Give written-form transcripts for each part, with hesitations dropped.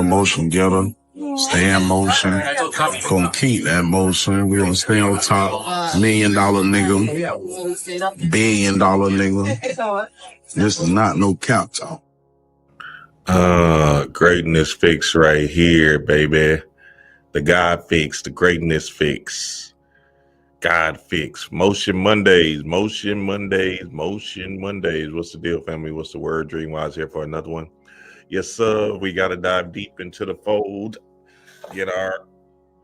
motion getter. Stay in motion. Gonna keep that motion. We gonna stay on top. $1 million nigga. $1 billion nigga. This is not no cap talk. Greatness fix right here, baby. The God fix, the greatness fix. God fix. Motion Mondays, motion Mondays, motion Mondays. What's the deal, family? What's the word? Dreamwise here for another one. Yes, sir. We got to dive deep into the fold. Get our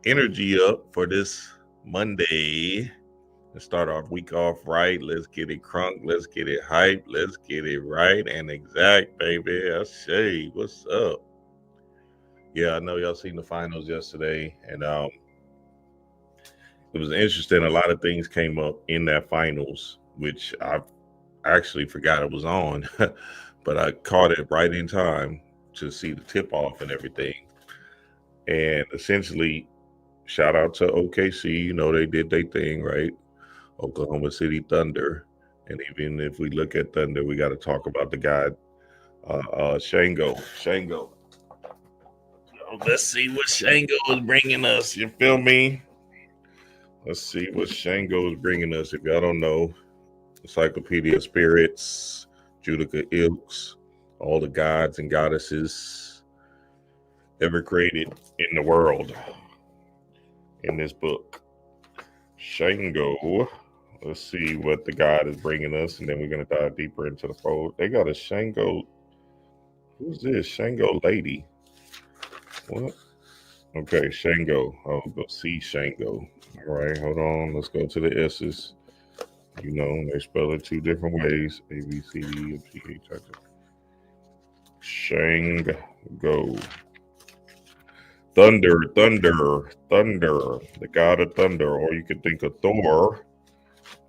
energy up for this Monday. Let's start our week off right. Let's get it crunk. Let's get it hype. Let's get it right and exact, baby. I say, what's up? Yeah, I know y'all seen the finals yesterday, and it was interesting. A lot of things came up in that finals, which I actually forgot it was on, but I caught it right in time to see the tip off and everything. And essentially, shout out to OKC. You know, they did their thing, right? Oklahoma City Thunder. And even if we look at Thunder, we got to talk about the guy, Shango. Let's see what Shango is bringing us. You feel me? Let's see what Shango is bringing us. If y'all don't know, Encyclopedia of Spirits, Judica Ilks, all the gods and goddesses ever created in the world in this book. Shango. Let's see what the god is bringing us, and then we're going to dive deeper into the fold. They got a Shango. Who's this? Shango lady. What? Okay, Shango. I'll go see Shango. All right, hold on. Let's go to the S's. You know, they spell it two different ways. A, B, C, D, F, G, H, I, J. Shango. Thunder. The god of thunder. Or you could think of Thor.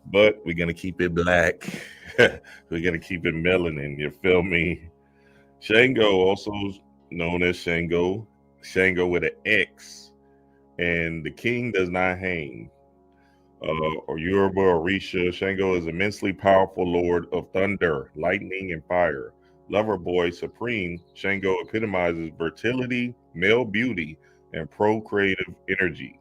But we're going to keep it black. We're going to keep it melanin. You feel me? Shango, also known as Shango. Shango with an X. And the king does not hang. Or Yoruba Orisha, Shango is immensely powerful lord of thunder, lightning, and fire. Lover boy supreme, Shango epitomizes fertility, male beauty, and procreative energy.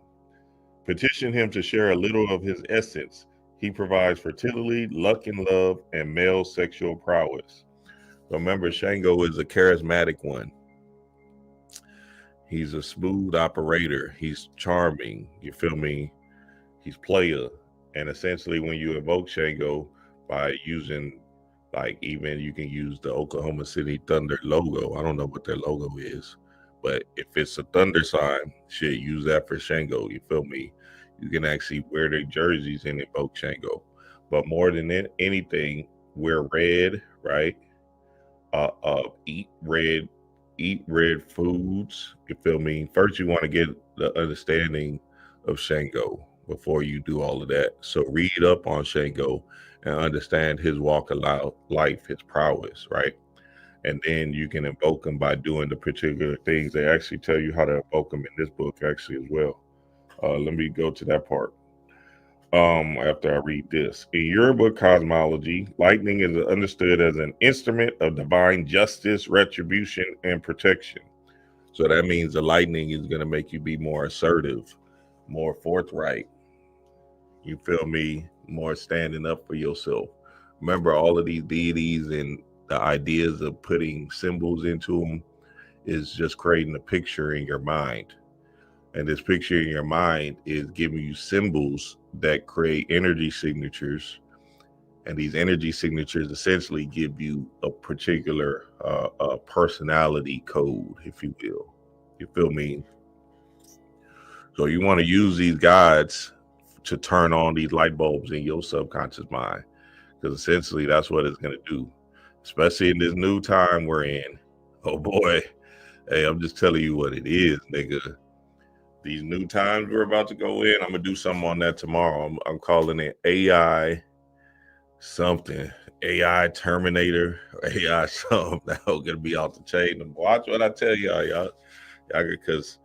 Petition him to share a little of his essence. He provides fertility, luck and love, and male sexual prowess. Remember, Shango is a charismatic one. He's a smooth operator. He's charming. You feel me? He's player. And essentially, when you evoke Shango by using, like, even you can use the Oklahoma City Thunder logo. I don't know what their logo is, but if it's a thunder sign, shit, use that for Shango. You feel me? You can actually wear their jerseys and invoke Shango. But more than anything, wear red, right? Eat red foods. You feel me? First, you want to get the understanding of Shango before you do all of that. So read up on Shango and understand his walk of life, his prowess, right? And then you can invoke him by doing the particular things. They actually tell you how to invoke him in this book actually as well. Let me go to that part. After I read this. In Yoruba cosmology, lightning is understood as an instrument of divine justice, retribution, and protection. So that means the lightning is going to make you be more assertive, more forthright. You feel me? More standing up for yourself. Remember, all of these deities and the ideas of putting symbols into them is just creating a picture in your mind. And this picture in your mind is giving you symbols that create energy signatures. And these energy signatures essentially give you a particular personality code, if you will. You feel me? So you want to use these guides to turn on these light bulbs in your subconscious mind. Because essentially that's what it's going to do. Especially in this new time we're in. Oh boy. Hey, I'm just telling you what it is, nigga. These new times we're about to go in, I'm going to do something on that tomorrow. I'm calling it AI something. AI Terminator, or AI something. That's going to be off the chain. Watch what I tell y'all, because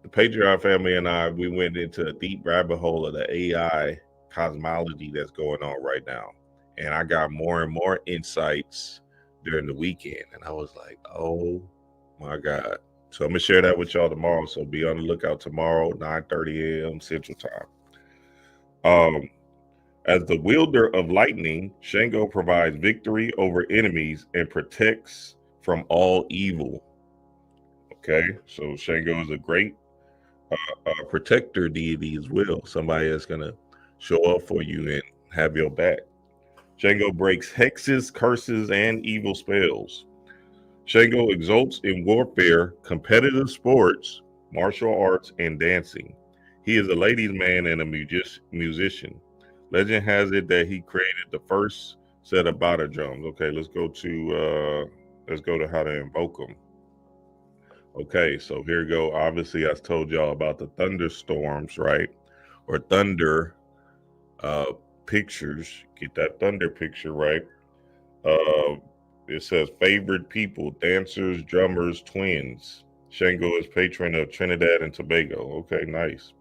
the Patreon family and I, we went into a deep rabbit hole of the AI cosmology that's going on right now. And I got more and more insights during the weekend. And I was like, oh my God. So I'm gonna share that with y'all tomorrow. So be on the lookout tomorrow, 9:30 a.m. Central Time. As the wielder of lightning, Shango provides victory over enemies and protects from all evil. Okay, so Shango is a great protector deity as well. Somebody that's gonna show up for you and have your back. Shango breaks hexes, curses, and evil spells. Shango exults in warfare, competitive sports, martial arts, and dancing. He is a ladies' man and a musician. Legend has it that he created the first set of bata drums. Okay, let's go to how to invoke them. Okay, so here we go. Obviously, I told y'all about the thunderstorms, right? Or thunder uh, pictures. Get that thunder picture right. Uh, it says favorite people, dancers, drummers, twins. Shango is patron of Trinidad and Tobago. Okay, nice.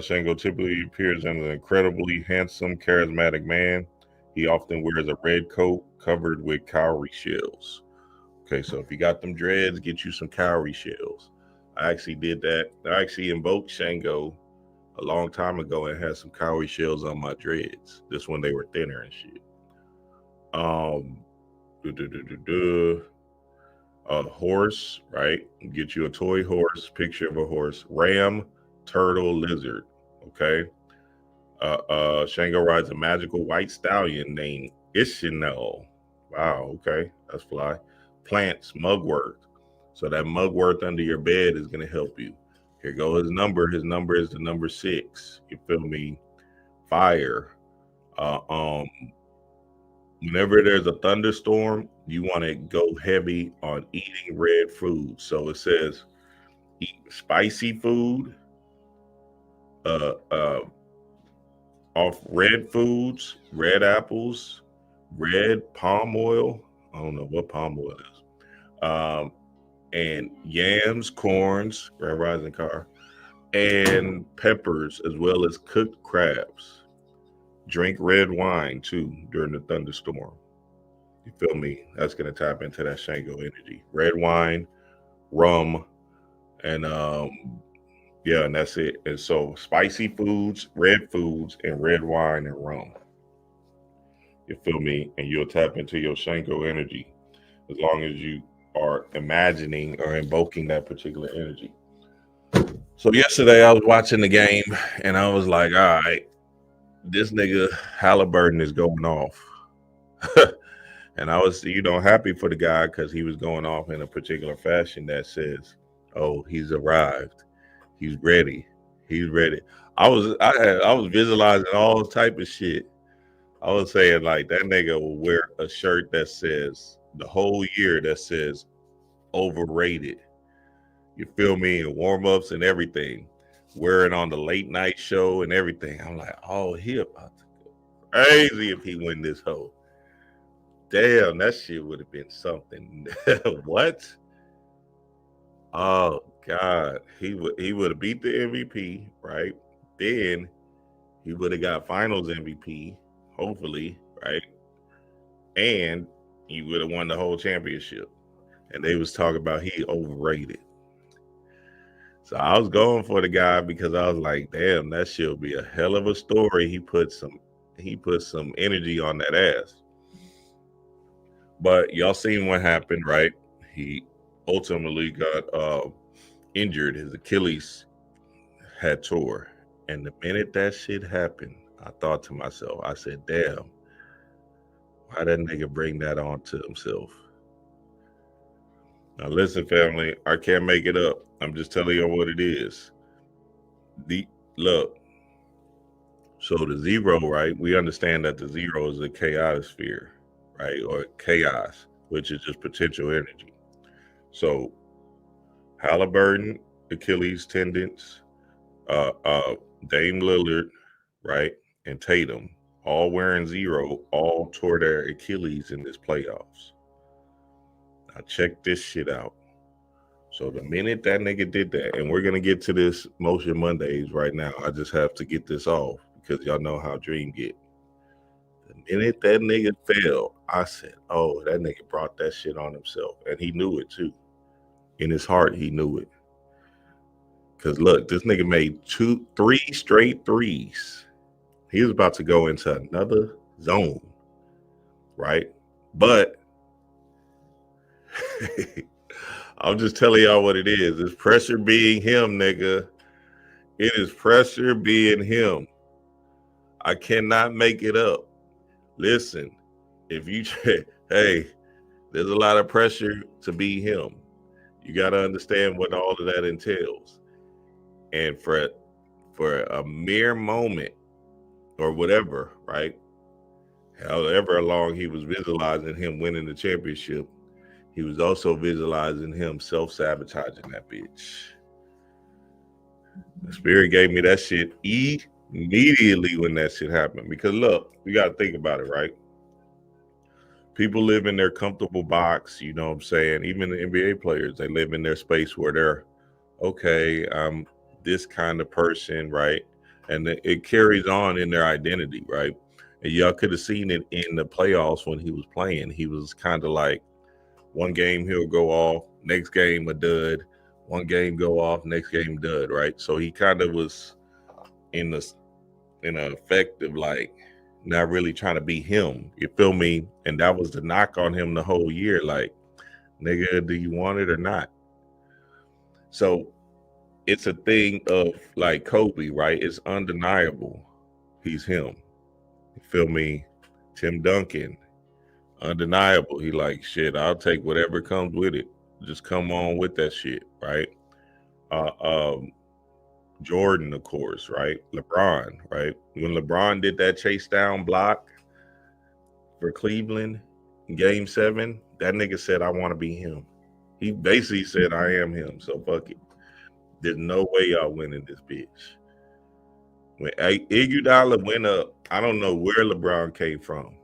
Shango typically appears as an incredibly handsome, charismatic man. He often wears a red coat covered with cowrie shells. Okay, so if you got them dreads, get you some cowrie shells. I actually did that. I actually invoked Shango a long time ago and had some cowrie shells on my dreads. This when they were thinner and shit. Um, a horse, right? Get you a toy horse, picture of a horse, ram, turtle, lizard. Okay. Shango rides a magical white stallion named Ishinel. Wow, okay, that's fly. Plants, mugwort. So that mugwort under your bed is gonna help you. Here go his number. His number is the number 6. You feel me? Fire. Uh, um, Whenever there's a thunderstorm, you want to go heavy on eating red food. So it says eat spicy food, uh, uh, off red foods, red apples, red palm oil. I don't know what palm oil is. Um, and yams, corns, Grand Rising Car, and peppers, as well as cooked crabs. Drink red wine too during the thunderstorm. You feel me? That's gonna tap into that Shango energy. Red wine, rum, and yeah, and that's it. And so spicy foods, and red wine and rum. You feel me? And you'll tap into your Shango energy as long as you are imagining or invoking that particular energy. So yesterday I was watching the game and I was like, all right, this nigga Halliburton is going off. And I was, happy for the guy because he was going off in a particular fashion that says, "Oh, he's arrived. He's ready. He's ready." I was visualizing all type of shit. I was saying like that nigga will wear a shirt that says the whole year that says overrated. You feel me? And warm ups and everything. Wear it on the late night show and everything. I'm like, oh, he about to go crazy if he win this hoe. Damn, that shit would have been something. What? Oh God, he would have beat the MVP, right? Then he would have got Finals MVP, hopefully, right? And he would have won the whole championship. And they was talking about he overrated. So I was going for the guy because I was like, damn, that should be a hell of a story. He put some energy on that ass. But y'all seen what happened, right? He ultimately got injured. His Achilles had tore. And the minute that shit happened, I thought to myself, I said, damn, why that nigga bring that on to himself? Now listen, family, I can't make it up. I'm just telling you what it is. The look, so the zero, right? We understand that the zero is a chaosphere, right? Or chaos, which is just potential energy. So Halliburton, Achilles tendons, Dame Lillard, right, and Tatum, all wearing zero, all tore their Achilles in this playoffs. Now check this shit out. So the minute that nigga did that, and we're gonna get to this Motion Mondays right now. I just have to get this off because y'all know how Dream get. The minute that nigga fell, I said, "Oh, that nigga brought that shit on himself," and he knew it too. In his heart, he knew it. Because look, this nigga made 3 straight threes. He was about to go into another zone, right? But I'm just telling y'all what it is. It's pressure being him, nigga. It is pressure being him. I cannot make it up. Listen, if you hey, there's a lot of pressure to be him. You got to understand what all of that entails. And for a mere moment or whatever, right? However long he was visualizing him winning the championship, he was also visualizing him self-sabotaging that bitch. The spirit gave me that shit immediately when that shit happened. Because look, we got to think about it, right? People live in their comfortable box, you know what I'm saying? Even the NBA players, they live in their space where they're, okay, I'm this kind of person, right? And it carries on in their identity, right? And y'all could have seen it in the playoffs when he was playing. He was kind of like, one game he'll go off, next game a dud, one game go off, next game dud, right? So he kind of was in an effect of like not really trying to be him. You feel me? And that was the knock on him the whole year. Like, nigga, do you want it or not? So it's a thing of like Kobe, right? It's undeniable. He's him. You feel me? Tim Duncan, undeniable. He like, shit, I'll take whatever comes with it. Just come on with that shit, right? Jordan, of course, right? LeBron, right? When LeBron did that chase down block for Cleveland in Game 7, that nigga said, I want to be him. He basically said, I am him, so fuck it. There's no way y'all winning this bitch. When Iguodala went up, I don't know where LeBron came from.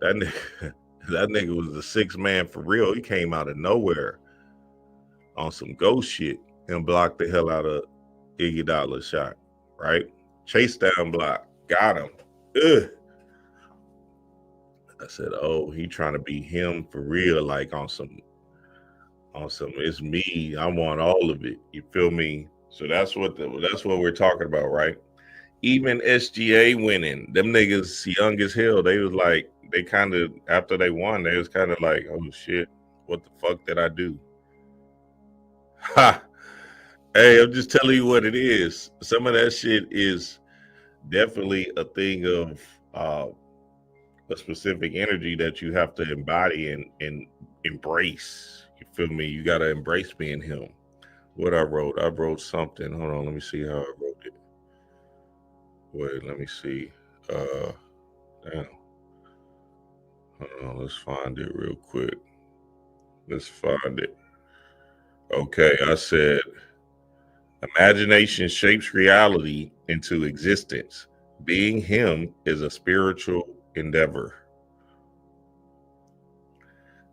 That nigga was the sixth man for real. He came out of nowhere on some ghost shit and blocked the hell out of Iguodala's shot, right? Chase down block, got him. Ugh. I said, oh, he trying to be him for real, like on some, it's me. I want all of it. You feel me? So that's what we're talking about, right? Even SGA winning, them niggas young as hell. They was like, they kind of, after they won, they was kind of like, oh shit, what the fuck did I do? Ha! Hey, I'm just telling you what it is. Some of that shit is definitely a thing of a specific energy that you have to embody and embrace. You feel me? You got to embrace being him. What I wrote something. Hold on, let me see how I wrote it. Wait, let me see. Damn. Hold on, let's find it real quick. Let's find it. Okay, I said, imagination shapes reality into existence. Being him is a spiritual endeavor.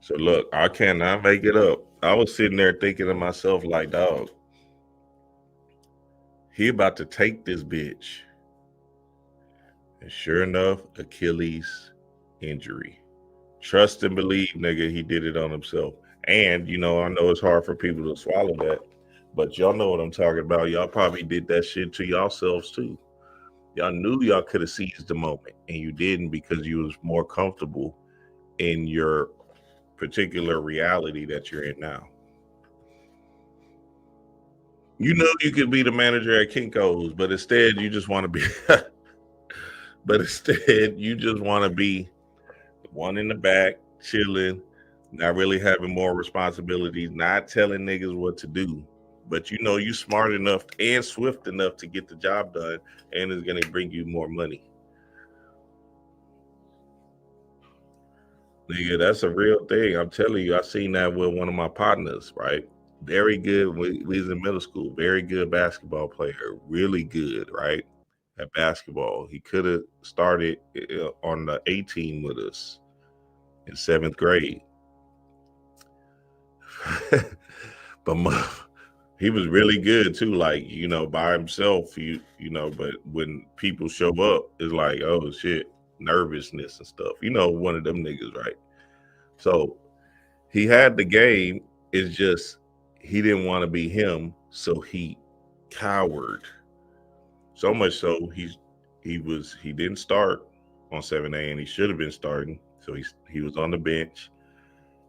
So look, I cannot make it up. I was sitting there thinking to myself like, dog, he about to take this bitch. And sure enough, Achilles injury. Trust and believe, nigga, he did it on himself. And, you know, I know it's hard for people to swallow that, but y'all know what I'm talking about. Y'all probably did that shit to yourselves too. Y'all knew y'all could have seized the moment and you didn't because you was more comfortable in your particular reality that you're in now. You know you could be the manager at Kinko's, but instead you just want to be the one in the back, chilling, not really having more responsibilities, not telling niggas what to do. But you know you smart enough and swift enough to get the job done, and it's gonna bring you more money. Nigga, that's a real thing. I'm telling you, I seen that with one of my partners, right? Very good. We was in middle school. Very good basketball player. Really good, right? At basketball. He could have started on the A team with us in 7th grade. But he was really good too, like, you know, by himself, you know, but when people show up, it's like, oh shit, nervousness and stuff. You know, one of them niggas, right? So he had the game It's just he didn't want to be him, so he cowered. So much so he didn't start on 7A, and he should have been starting. So he was on the bench,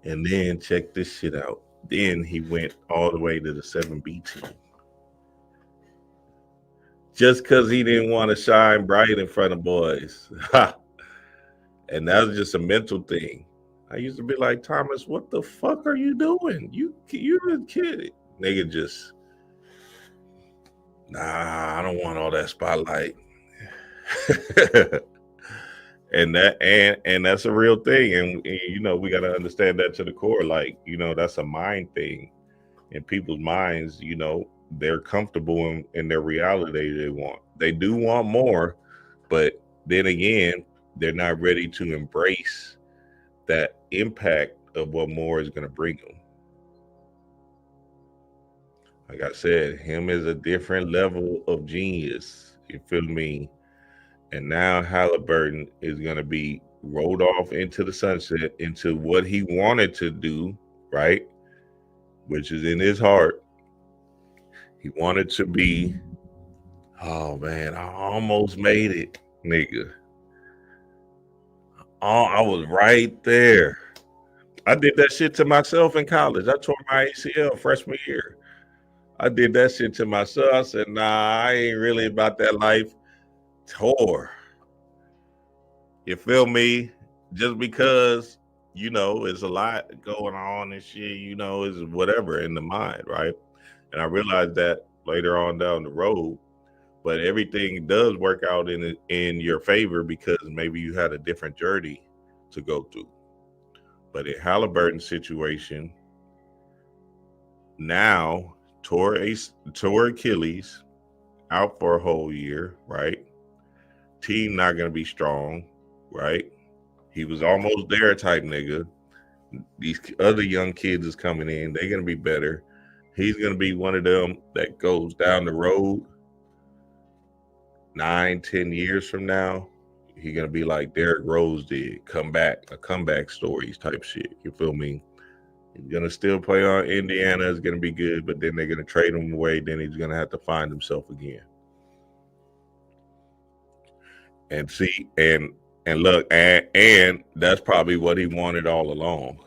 and then check this shit out. Then he went all the way to the 7B team just because he didn't want to shine bright in front of boys. And that was just a mental thing. I used to be like, Thomas, what the fuck are you doing? You're a kid. Nigga just, nah, I don't want all that spotlight. and that's a real thing. And you know, we got to understand that to the core. Like, you know, that's a mind thing. In people's minds, you know, they're comfortable in their reality they do want more, but then again, they're not ready to embrace that impact of what more is going to bring them. Like I said, him is a different level of genius. You feel me? And now Halliburton is going to be rolled off into the sunset into what he wanted to do, right? Which is in his heart. He wanted to be, oh man, I almost made it, nigga. Oh, I was right there. I did that shit to myself in college. I tore my ACL freshman year. I did that shit to myself. I said, nah, I ain't really about that life. Tore. You feel me? Just because, you know, it's a lot going on and shit, you know, is whatever in the mind, right? And I realized that later on down the road. But everything does work out in your favor because maybe you had a different journey to go through. But in Halliburton's situation, now tore Achilles, out for a whole year, right? Team not gonna be strong, right? He was almost there type nigga. These other young kids is coming in, they're gonna be better. He's gonna be one of them that goes down the road 9-10 years from now. He's gonna be like Derrick Rose did, a comeback stories type shit. You feel me? He's gonna still play on Indiana. Is gonna be good, but then they're gonna trade him away. Then he's gonna have to find himself again. And see, and look, and that's probably what he wanted all along.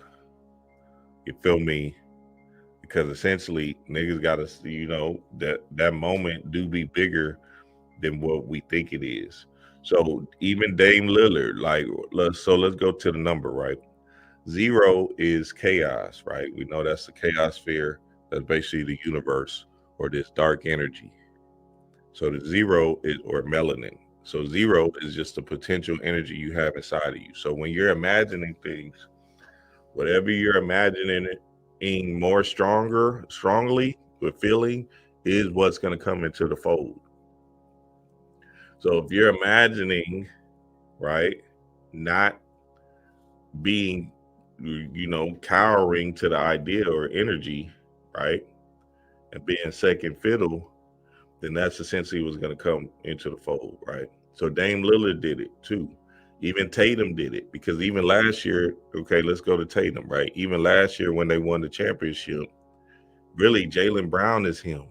You feel me? Because essentially, niggas gotta, you know, that moment do be bigger than what we think it is. So even Dame Lillard, like, let's go to the number, right? 0 is chaos, right? We know that's the Chaosphere. That's basically the universe or this dark energy. So the 0 is, or melanin. So 0 is just the potential energy you have inside of you. So when you're imagining things, whatever you're imagining in more strongly with feeling is what's going to come into the fold. So if you're imagining, right, not being, you know, cowering to the idea or energy, right, and being second fiddle, then that's essentially what's going to come into the fold, right? So Dame Lillard did it too. Even Tatum did it, because even last year, okay, let's go to Tatum, right? Even last year when they won the championship, really Jaylen Brown is him.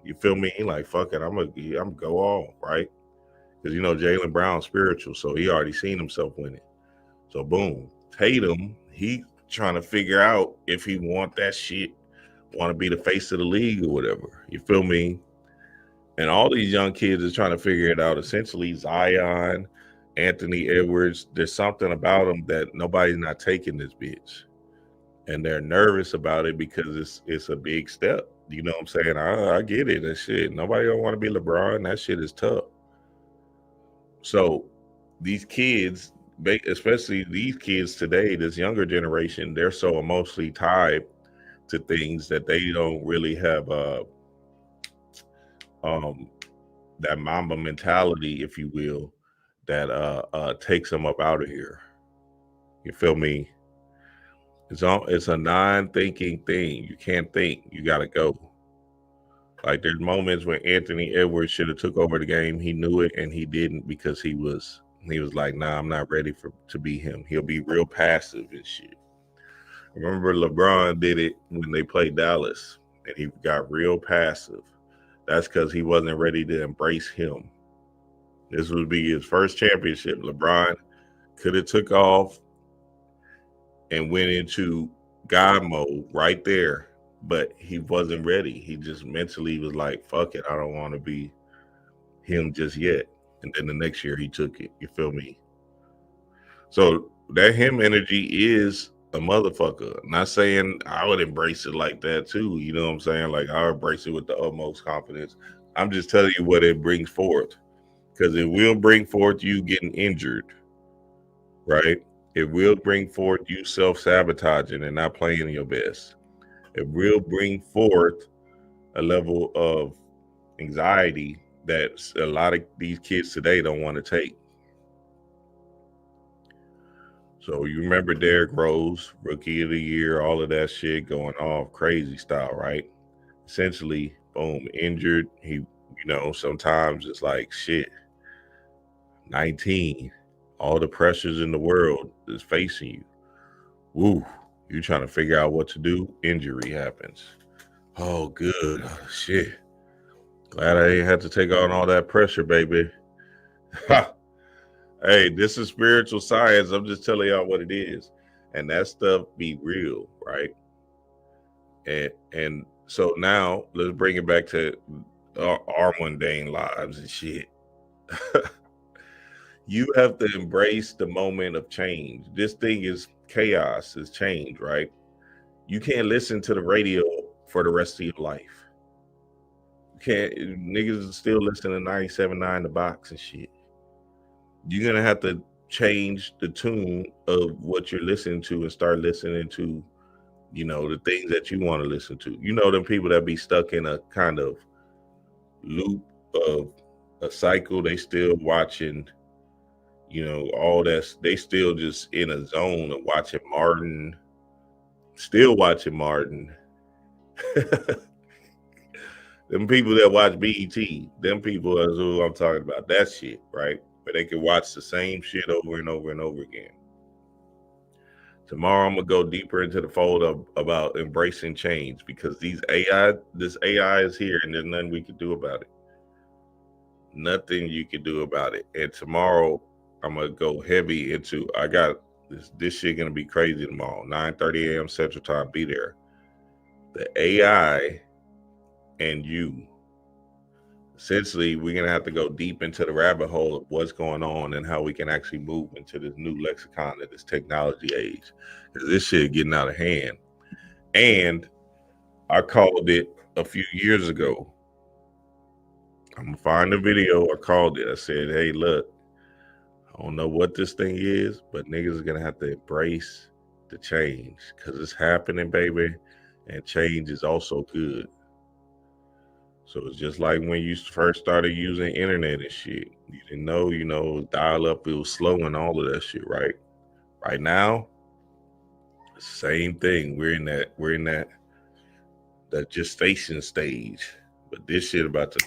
You feel me? Like, fuck it, I'm go all, right? Because, you know, Jaylen Brown's spiritual, so he already seen himself winning. So boom, Tatum, he trying to figure out if he want that shit, want to be the face of the league or whatever. You feel me? And all these young kids is trying to figure it out. Essentially, Zion, Anthony Edwards, there's something about them that nobody's not taking this bitch. And they're nervous about it because it's a big step. You know what I'm saying? I get it. That shit. Nobody don't want to be LeBron. That shit is tough. So these kids, especially these kids today, this younger generation, they're so emotionally tied to things that they don't really have that Mamba mentality, if you will, that takes them up out of here. You feel me? It's a non-thinking thing. You can't think. You gotta go. Like, there's moments when Anthony Edwards should have took over the game. He knew it and he didn't, because he was like, nah, I'm not ready to be him. He'll be real passive and shit. remember LeBron did it when they played Dallas, and he got real passive. That's because he wasn't ready to embrace him. This would be his first championship. LeBron could have took off and went into God mode right there, but he wasn't ready. He just mentally was like, "Fuck it, I don't want to be him just yet." And then the next year he took it. You feel me? So that him energy is a motherfucker. Not saying I would embrace it like that too. You know what I'm saying? Like I embrace it with the utmost confidence. I'm just telling you what it brings forth. Because it will bring forth you getting injured, right? It will bring forth you self-sabotaging and not playing your best. It will bring forth a level of anxiety that a lot of these kids today don't want to take. So you remember Derrick Rose, rookie of the year, all of that shit going off crazy style, right? Essentially, boom, injured. Sometimes it's like shit, 19, all the pressures in the world is facing you. Woo, you trying to figure out what to do, injury happens. Oh, good. Oh, shit. Glad I ain't had to take on all that pressure, baby. Hey, this is spiritual science. I'm just telling y'all what it is. And that stuff be real, right? And so now let's bring it back to our mundane lives and shit. You have to embrace the moment of change. This thing is chaos, is change, right? You can't listen to the radio for the rest of your life. You can't, niggas still listen to 97.9 The Box and shit. You're gonna have to change the tune of what you're listening to and start listening to, the things that you want to listen to. Them people that be stuck in a kind of loop of a cycle, they still watching, all that. They still just in a zone of watching Martin, still watching Martin. Them people that watch BET, them people is who I'm talking about. That shit, right? But they can watch the same shit over and over and over again. Tomorrow I'm gonna go deeper into the fold about embracing change because this AI is here and there's nothing we can do about it. Nothing you can do about it. And tomorrow I'm gonna go heavy into. I got this shit gonna be crazy tomorrow. 9:30 a.m. Central Time. Be there. The AI and you. Essentially, we're gonna have to go deep into the rabbit hole of what's going on and how we can actually move into this new lexicon of this technology age. Because this shit getting out of hand. And I called it a few years ago. I'm gonna find the video. I called it. I said, "Hey, look, I don't know what this thing is, but niggas are gonna have to embrace the change because it's happening, baby, and change is also good." So it's just like when you first started using internet and shit. You didn't know, dial up, it was slow and all of that shit, right? Right now, same thing. We're in that gestation stage. But this shit about to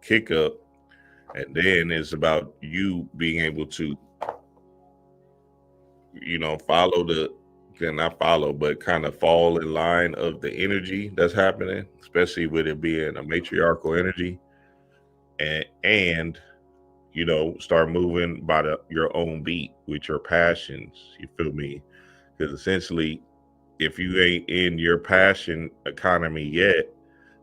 kick up, and then it's about you being able to, follow not follow, but kind of fall in line of the energy that's happening, especially with it being a matriarchal energy, and start moving by your own beat with your passions. You feel me? Because essentially, if you ain't in your passion economy yet,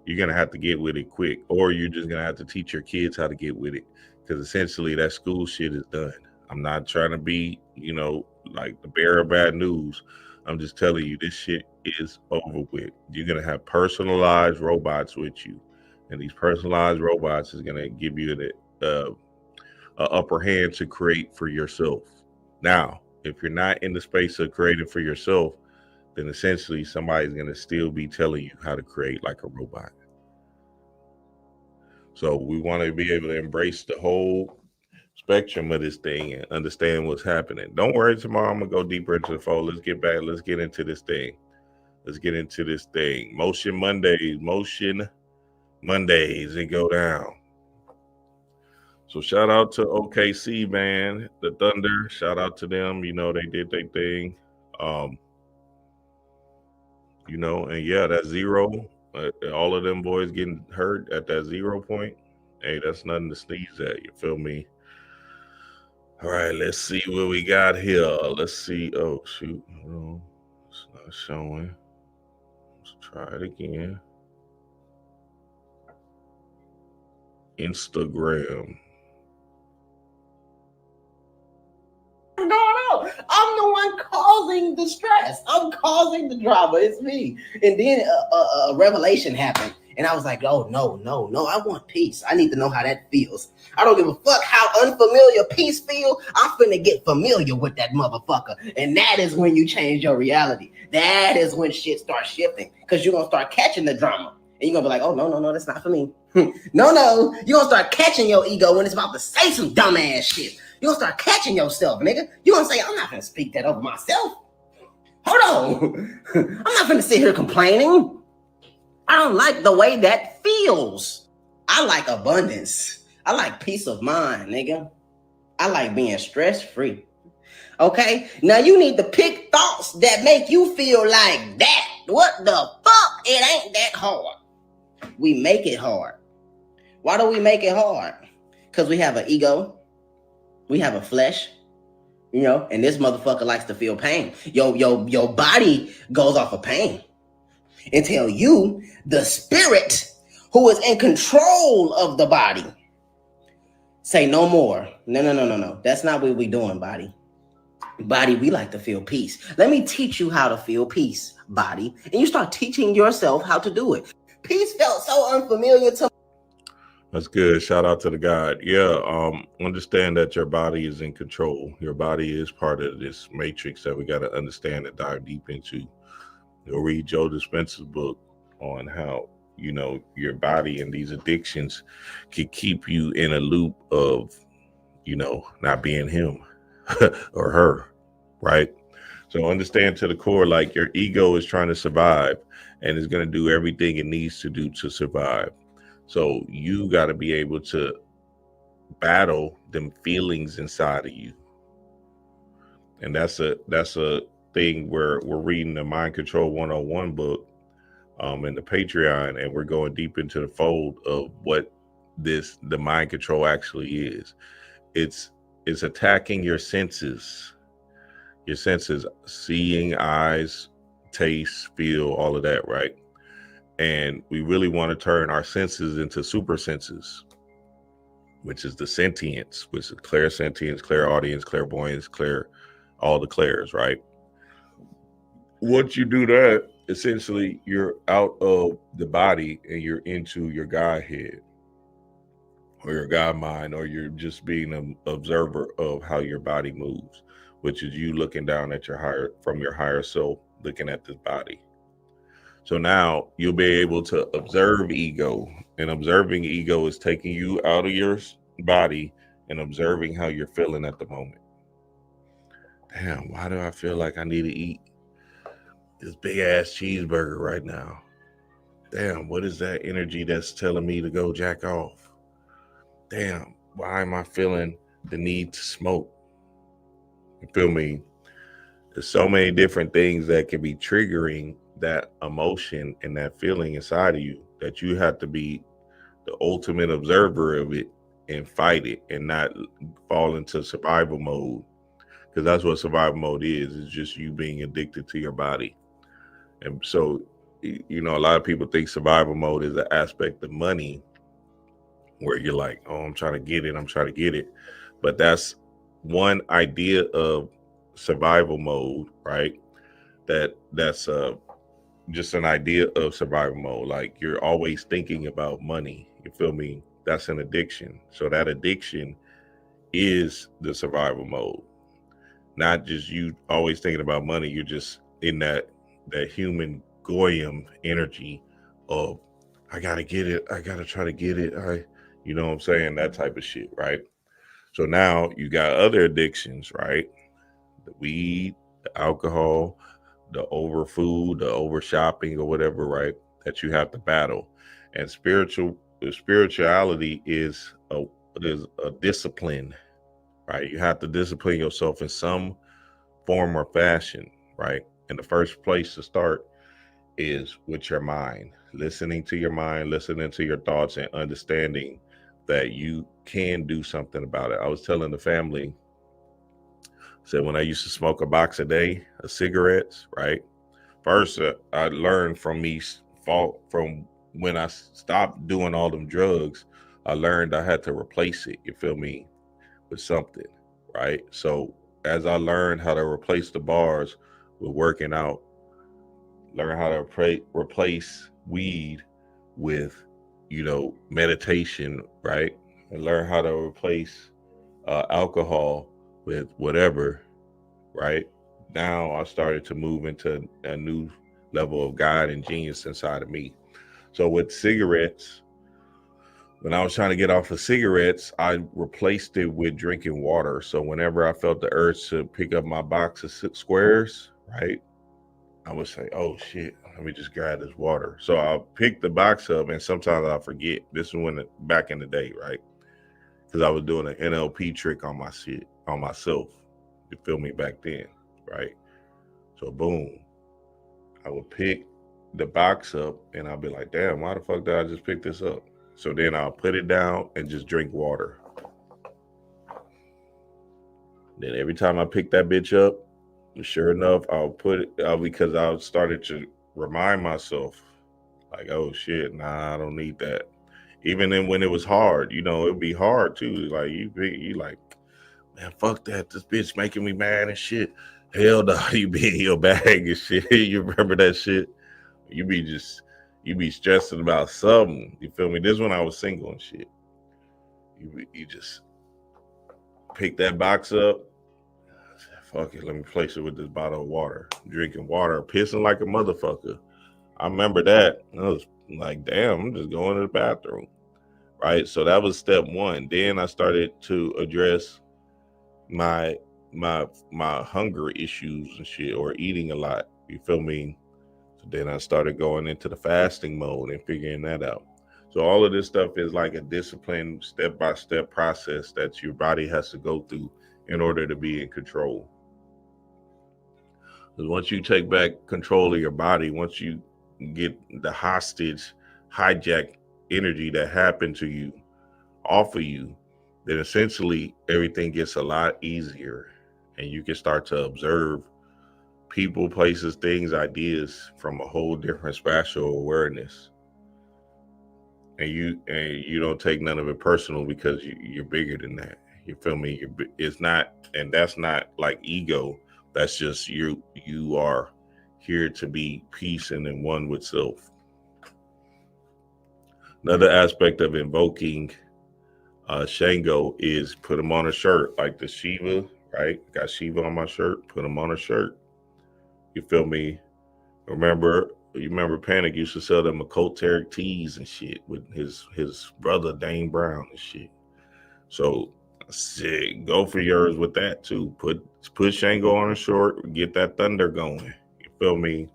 you're gonna have to get with it quick, or you're just gonna have to teach your kids how to get with it. Because essentially, that school shit is done. I'm not trying to be, like the bearer of bad news. I'm just telling you, this shit is over with. You're gonna have personalized robots with you, and these personalized robots is gonna give you a upper hand to create for yourself. Now, if you're not in the space of creating for yourself, then essentially somebody's gonna still be telling you how to create like a robot. So we want to be able to embrace the whole spectrum of this thing and understand what's happening. Don't worry, tomorrow I'm gonna go deeper into the fold. Let's get back. Let's get into this thing. Motion Mondays, and go down. So shout out to OKC, man, the Thunder. Shout out to them. They did their thing. you know, and yeah, that zero, all of them boys getting hurt at that 0 point. Hey, that's nothing to sneeze at. You feel me? All right, let's see what we got here. Let's see. Oh shoot, no, it's not showing. Let's try it again. Instagram. Going on? I'm the one causing the stress. I'm causing the drama. It's me. And then a revelation happened. And I was like, oh, no. I want peace. I need to know how that feels. I don't give a fuck how unfamiliar peace feel. I'm finna get familiar with that motherfucker. And that is when you change your reality. That is when shit starts shifting. Because you're going to start catching the drama. And you're going to be like, oh, no, that's not for me. No. You're going to start catching your ego when it's about to say some dumbass shit. You're going to start catching yourself, nigga. You're going to say, I'm not going to speak that over myself. Hold on. I'm not going to sit here complaining. I don't like the way that feels. I like abundance. I like peace of mind, nigga. I like being stress-free. Okay? Now you need to pick thoughts that make you feel like that. What the fuck? It ain't that hard. We make it hard. Why do we make it hard? Because we have an ego. We have a flesh, you know, and this motherfucker likes to feel pain. Your body goes off of pain until you, the spirit who is in control of the body, say no more. No. That's not what we doing, body. Body, we like to feel peace. Let me teach you how to feel peace, body. And you start teaching yourself how to do it. Peace felt so unfamiliar to me. That's good. Shout out to the God. Yeah, understand that your body is in control. Your body is part of this matrix that we got to understand and dive deep into. You'll read Joe Dispenza's book on how, you know, your body and these addictions can keep you in a loop of, you know, not being him or her, right? So understand to the core, like your ego is trying to survive and is going to do everything it needs to do to survive. So you got to be able to battle them feelings inside of you. And that's a thing where we're reading the Mind Control 101 book in the Patreon, and we're going deep into the fold of what the mind control actually is. It's attacking your senses, seeing, eyes, taste, feel, all of that, right? And we really want to turn our senses into super senses, which is the sentience, which is clairsentience, clairaudience, clairvoyance, all the clairs, right? Once you do that, essentially you're out of the body and you're into your God head or your God mind, or you're just being an observer of how your body moves, which is you looking down at your higher self, looking at this body. So now you'll be able to observe ego, and observing ego is taking you out of your body and observing how you're feeling at the moment. Damn, why do I feel like I need to eat this big ass cheeseburger right now? Damn, what is that energy that's telling me to go jack off? Damn, why am I feeling the need to smoke? You feel me? There's so many different things that can be triggering that emotion and that feeling inside of you that you have to be the ultimate observer of it and fight it and not fall into survival mode, because that's what survival mode is. It's just you being addicted to your body. And so, you know, a lot of people think survival mode is an aspect of money where you're like, oh, I'm trying to get it. But that's one idea of survival mode, right? That's just an idea of survival mode. Like you're always thinking about money. You feel me? That's an addiction. So that addiction is the survival mode. Not just you always thinking about money. You're just in that human goyim energy of I gotta get it. I gotta try to get it. You know what I'm saying? That type of shit, right? So now you got other addictions, right? The weed, the alcohol, the over food, the over shopping or whatever, right? That you have to battle. And spirituality is a discipline, right? You have to discipline yourself in some form or fashion, right? And the first place to start is with your mind, listening to your mind, listening to your thoughts, and understanding that you can do something about it. I was telling the family, said when I used to smoke a box a day of cigarettes, right? First, I learned from from when I stopped doing all them drugs, I learned I had to replace it, you feel me, with something, right? So as I learned how to replace the bars with working out, learn how to replace weed with, meditation, right? And learn how to replace alcohol with whatever, right? Now I started to move into a new level of God and genius inside of me. So with cigarettes, when I was trying to get off of cigarettes, I replaced it with drinking water. So whenever I felt the urge to pick up my box of squares, right, I would say, oh shit, let me just grab this water. So I'll pick the box up, and sometimes I forget. This is back in the day, right? Because I was doing an NLP trick on myself. You feel me, back then, right? So boom, I would pick the box up and I'll be like, damn, why the fuck did I just pick this up? So then I'll put it down and just drink water. Then every time I pick that bitch up, sure enough, I'll put it because I started to remind myself, like, oh shit, nah, I don't need that. Even then when it was hard, it'd be hard too. Like you like, man, fuck that. This bitch making me mad and shit. Hell no, you be in your bag and shit. You remember that shit? You be stressing about something. You feel me? This is when I was single and shit. You just pick that box up. Fuck it, let me place it with this bottle of water. Drinking water, pissing like a motherfucker. I remember that. I was like, damn, I'm just going to the bathroom. Right? So that was step one. Then I started to address my hunger issues and shit, or eating a lot. You feel me? So then I started going into the fasting mode and figuring that out. So all of this stuff is like a disciplined step-by-step process that your body has to go through in order to be in control. Because once you take back control of your body, once you get the hijack energy that happened to you off of you, then essentially everything gets a lot easier, and you can start to observe people, places, things, ideas from a whole different spatial awareness. And you don't take none of it personal because you're bigger than that. You feel me? It's not, and that's not like ego. That's just you are here to be peace and in one with self. Another aspect of invoking Shango is put them on a shirt, like the Shiva, right? Got Shiva on my shirt, put them on a shirt. You feel me? You remember Panic used to sell them occulteric teas and shit with his brother Dane Brown and shit. So shit, go for yours with that too. Put Shango on a short, get that thunder going. You feel me?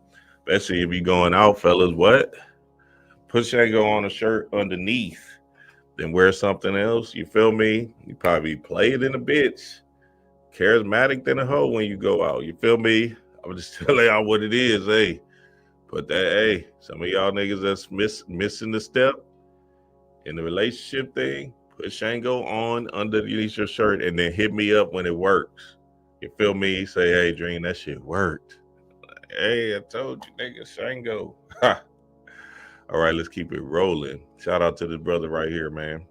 Especially if you going out, fellas. What? Put Shango on a shirt underneath, then wear something else. You feel me? You probably play it in a bitch. Charismatic than a hoe when you go out. You feel me? I'm just telling y'all what it is. Hey, but some of y'all niggas that's missing the step in the relationship thing, put Shango on underneath your shirt and then hit me up when it works. You feel me? Say, hey, Dream, that shit worked. Hey, I told you, nigga, Shango. All right, let's keep it rolling. Shout out to this brother right here, man.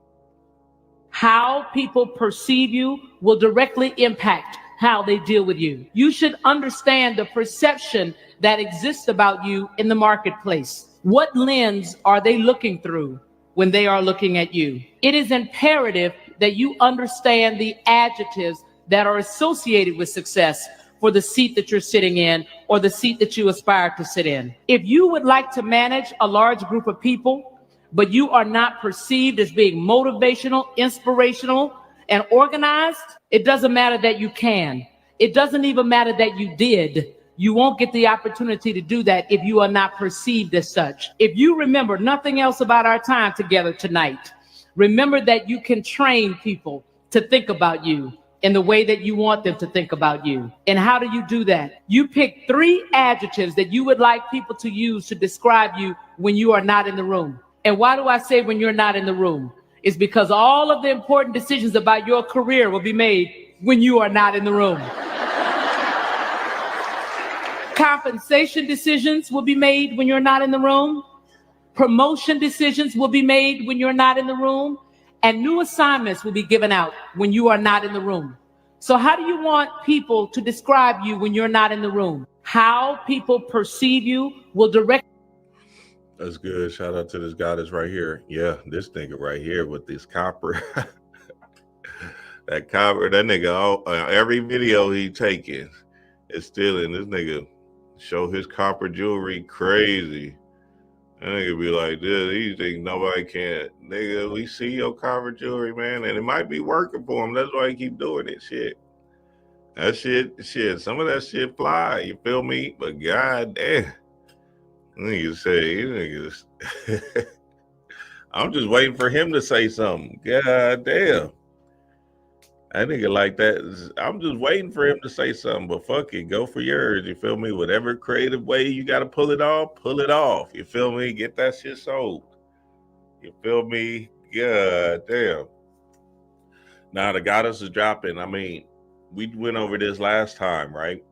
How people perceive you will directly impact how they deal with you. You should understand the perception that exists about you in the marketplace. What lens are they looking through when they are looking at you? It is imperative that you understand the adjectives that are associated with success for the seat that you're sitting in or the seat that you aspire to sit in. If you would like to manage a large group of people, but you are not perceived as being motivational, inspirational, and organized, it doesn't matter that you can. It doesn't even matter that you did. You won't get the opportunity to do that if you are not perceived as such. If you remember nothing else about our time together tonight, remember that you can train people to think about you, in the way that you want them to think about you. And how do you do that? You pick 3 adjectives that you would like people to use to describe you when you are not in the room. And why do I say when you're not in the room? It's because all of the important decisions about your career will be made when you are not in the room. Compensation decisions will be made when you're not in the room. Promotion decisions will be made when you're not in the room. And new assignments will be given out when you are not in the room. So how do you want people to describe you when you're not in the room? How people perceive you will direct. That's good. Shout out to this guy that's right here. Yeah, this nigga right here with this copper. That copper, that nigga, every video he taking is stealing. This nigga show his copper jewelry crazy. That nigga be like, dude, you think nobody can? Nigga, we see your copper jewelry, man, and it might be working for him. That's why he keep doing it. Shit. That shit, some of that shit fly, you feel me? But god damn. Niggas say, niggas. I'm just waiting for him to say something. God damn. That nigga like that. I'm just waiting for him to say something, but fuck it, go for yours. You feel me? Whatever creative way you got to pull it off, pull it off. You feel me? Get that shit sold. You feel me? God damn. Now the goddess is dropping. I mean, we went over this last time, right?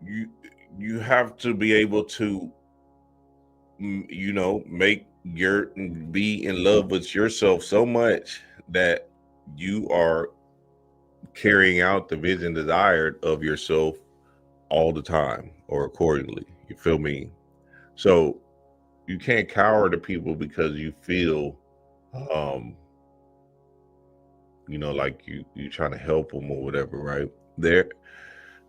You have to be able to, you know, be in love with yourself so much that you are carrying out the vision desired of yourself all the time or accordingly. You feel me? So you can't cower to people because you feel, you know, like you trying to help them or whatever, right?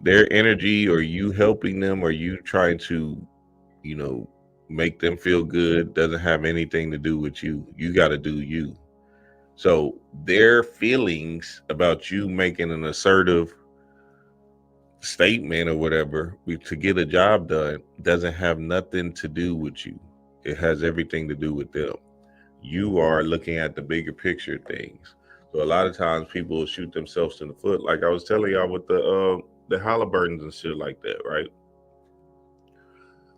Their energy, or you helping them, or you trying to, you know, make them feel good, doesn't have anything to do with you. You got to do you. So their feelings about you making an assertive statement or whatever to get a job done doesn't have nothing to do with you. It has everything to do with them. You are looking at the bigger picture things. So a lot of times people will shoot themselves in the foot, like I was telling y'all with the Halliburtons and shit like that, right?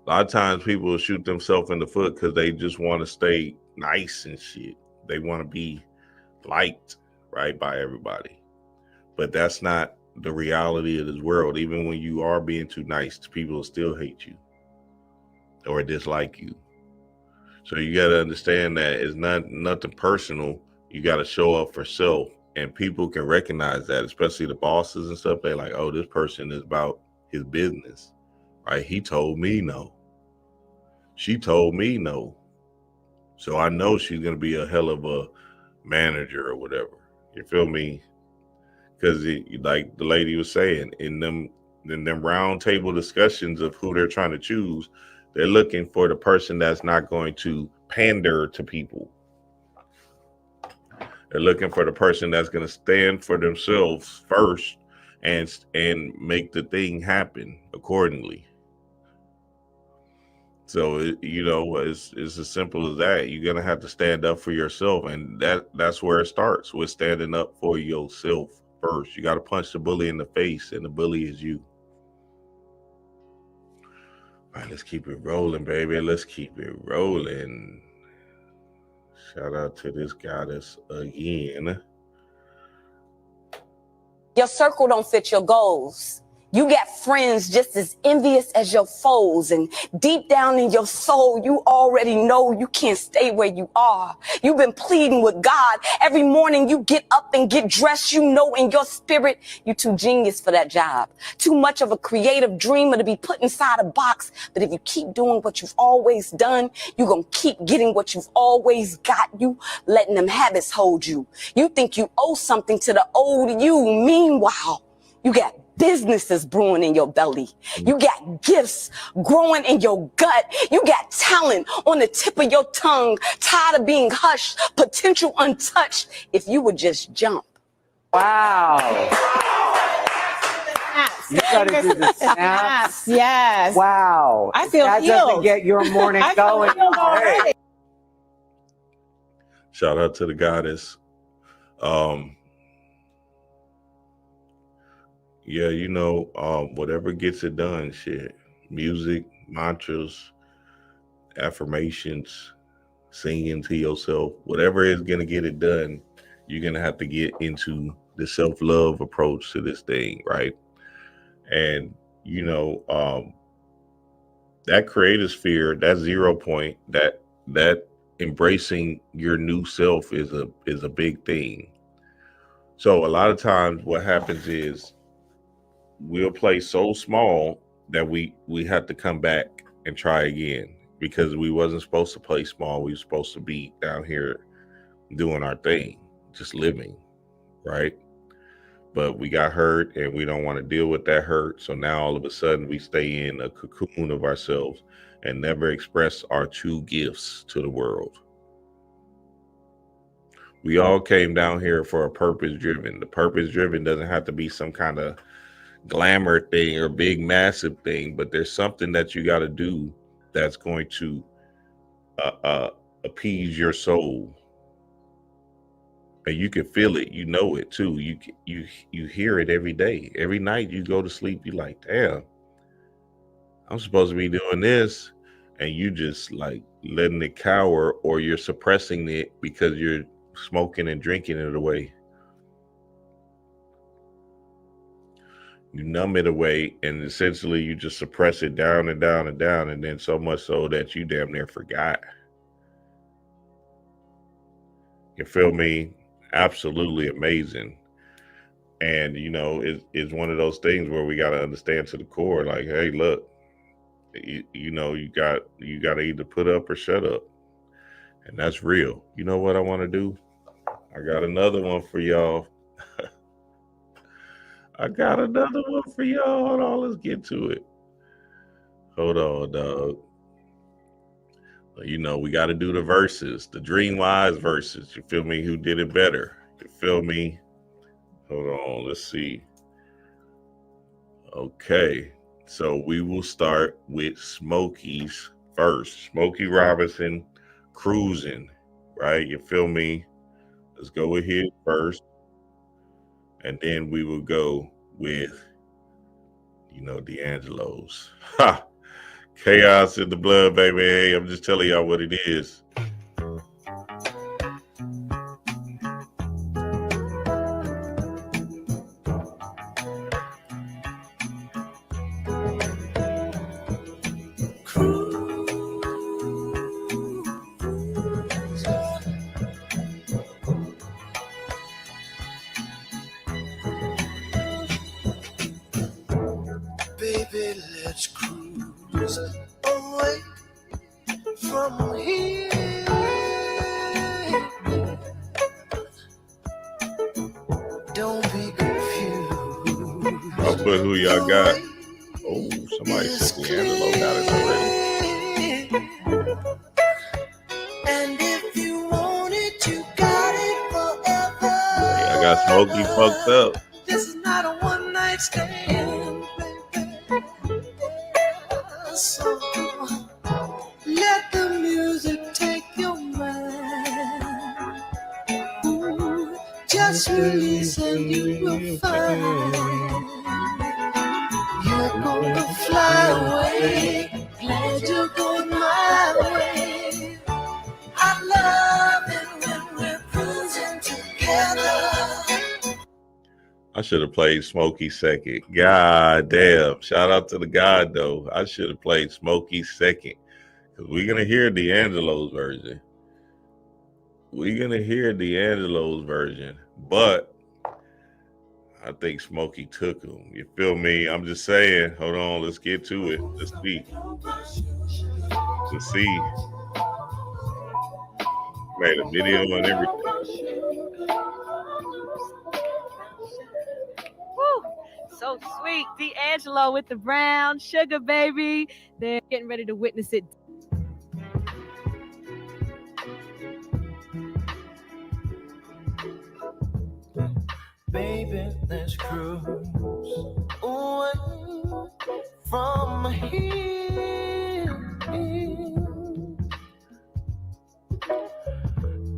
A lot of times people will shoot themselves in the foot because they just want to stay nice and shit. They want to be liked, right, by everybody. But that's not the reality of this world. Even when you are being too nice, people will still hate you or dislike you. So you got to understand that it's nothing personal. You got to show up for self, and people can recognize that, especially the bosses and stuff. They're like, oh, this person is about his business, right? He told me no. She told me no. So I know she's going to be a hell of a manager or whatever. You feel me? Because like the lady was saying, in them round table discussions of who they're trying to choose, they're looking for the person that's not going to pander to people. They're looking for the person that's going to stand for themselves first and make the thing happen accordingly. So, it's as simple as that. You're going to have to stand up for yourself. And that's where it starts, with standing up for yourself first. You got to punch the bully in the face, and the bully is you. All right, let's keep it rolling, baby. Let's keep it rolling. Shout out to this goddess again. Your circle don't fit your goals. You got friends just as envious as your foes, and deep down in your soul, you already know you can't stay where you are. You've been pleading with God. Every morning you get up and get dressed, you know in your spirit you're too genius for that job. Too much of a creative dreamer to be put inside a box. But if you keep doing what you've always done, you're going to keep getting what you've always got. You letting them habits hold you. You think you owe something to the old you. Meanwhile, you got businesses brewing in your belly. You got gifts growing in your gut. You got talent on the tip of your tongue. Tired of being hushed, potential untouched. If you would just jump. Wow. You gotta do the snaps. Yes. Wow. I feel that healed. Doesn't get your morning I going. feel healed already. Shout out to the goddess. Yeah, whatever gets it done, shit. Music, mantras, affirmations, singing to yourself, whatever is gonna get it done, you're gonna have to get into the self-love approach to this thing, right? And you know, that creative sphere, that 0 point, that embracing your new self is a big thing. So a lot of times what happens is we'll play so small that we have to come back and try again because we wasn't supposed to play small. We were supposed to be down here doing our thing, just living, right? But we got hurt and we don't want to deal with that hurt. So now all of a sudden we stay in a cocoon of ourselves and never express our true gifts to the world. We all came down here for a purpose driven. The purpose driven doesn't have to be some kind of glamour thing or big massive thing, but there's something that you got to do that's going to appease your soul, and you can feel it. You know it too. You hear it every day. Every night you go to sleep, you're like, damn, I'm supposed to be doing this, and you just like letting it cower, or you're suppressing it because you're smoking and drinking it away. You numb it away, and essentially you just suppress it down and down and down, and then so much so that you damn near forgot. You feel me? Absolutely amazing. And it's one of those things where we got to understand to the core, like, hey, look, you got to either put up or shut up, and that's real. You know what I want to do? I got another one for y'all. Hold on, let's get to it. Hold on, dog. We got to do the verses, the Dream Wise verses. You feel me? Who did it better? You feel me? Hold on, let's see. Okay, so we will start with Smokey's first. Smokey Robinson, Cruising, right? You feel me? Let's go with his first. And then we will go with, D'Angelo's. Ha! Chaos in the blood, baby. Hey, I'm just telling y'all what it is. Baby, let's cruise away from here. Don't be confused. I'll put who y'all got. Oh, somebody said D'Angelo got it already. And if you want it, you got it forever. Hey, I got Smokey fucked up. This is not a one night stand, baby. So let the music take your mind. Ooh, just release and you will find you're gonna fly away. Glad you're going my way. I love it when we're cruising together. I should have played Smokey second. God damn. Shout out to the God, though. I should have played Smokey second. Because we're going to hear D'Angelo's version. But I think Smokey took him. You feel me? I'm just saying. Hold on. Let's get to it. Let's see. Made a video and everything. So sweet. D'Angelo with the brown sugar, baby. They're getting ready to witness it. Baby, let's cruise away from here.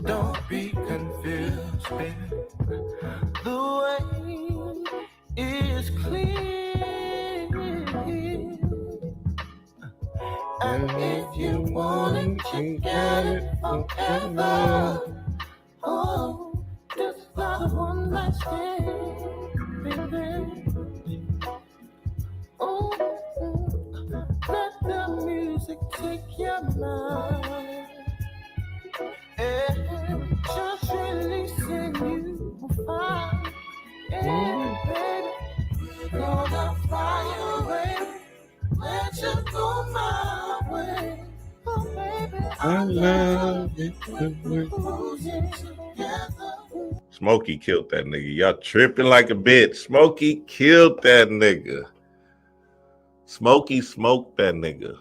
Don't be confused, baby. The way is clear. can get it forever. Oh, just not one night stand, baby. Oh, let the music take your mind. And just releasing you will find. Yeah, baby, gonna fly away. Let you go my way. Oh, baby, I love it. cruising together. Smokey killed that nigga. Y'all tripping like a bitch. Smokey killed that nigga. Smokey smoked that nigga.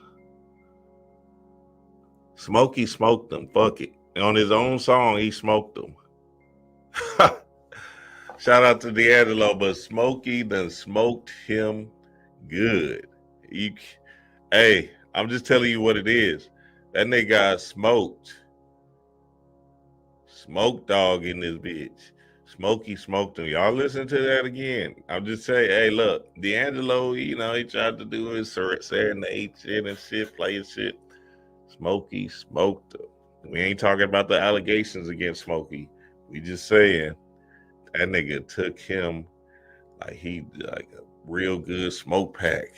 Smokey smoked him. Fuck it. On his own song, he smoked him. Shout out to D'Angelo, but Smokey done smoked him good. Hey, I'm just telling you what it is. That nigga got smoked. Smoke dog in this bitch. Smokey smoked him. Y'all listen to that again. I'm just saying, hey, look, D'Angelo, he tried to do his serenade shit and shit, play his shit. Smokey smoked him. We ain't talking about the allegations against Smokey. We just saying that nigga took him like a real good smoke pack.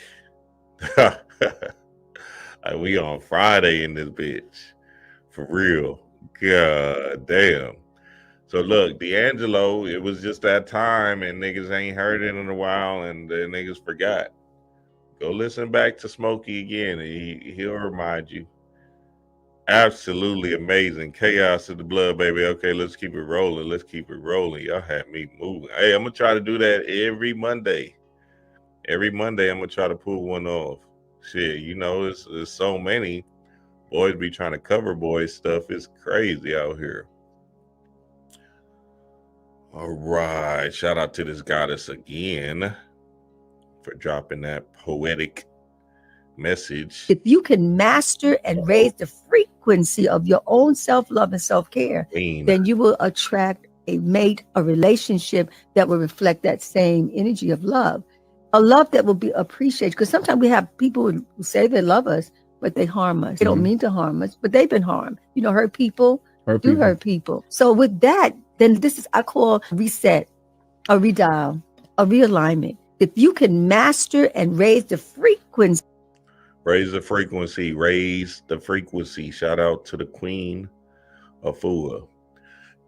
Like we on Friday in this bitch. For real. God damn. So look, D'Angelo, it was just that time and niggas ain't heard it in a while and the niggas forgot. Go listen back to Smokey again and he'll remind you. Absolutely amazing. Chaos in the blood, baby. Okay, let's keep it rolling. Let's keep it rolling. Y'all had me moving. Hey, I'm going to try to do that every Monday. Every Monday, I'm going to try to pull one off. Shit, there's so many. Boys be trying to cover boys stuff. It's crazy out here. All right. Shout out to this goddess again for dropping that poetic message. If you can master and raise the frequency of your own self-love and self-care, then you will attract a mate, a relationship that will reflect that same energy of love. A love that will be appreciated. Because sometimes we have people who say they love us, but they harm us. They don't mean to harm us, but they've been harmed. Hurt people do hurt people. So with that, then this is, I call reset, a redial, a realignment. If you can master and raise the frequency. Raise the frequency. Raise the frequency. Shout out to the Queen of Fua.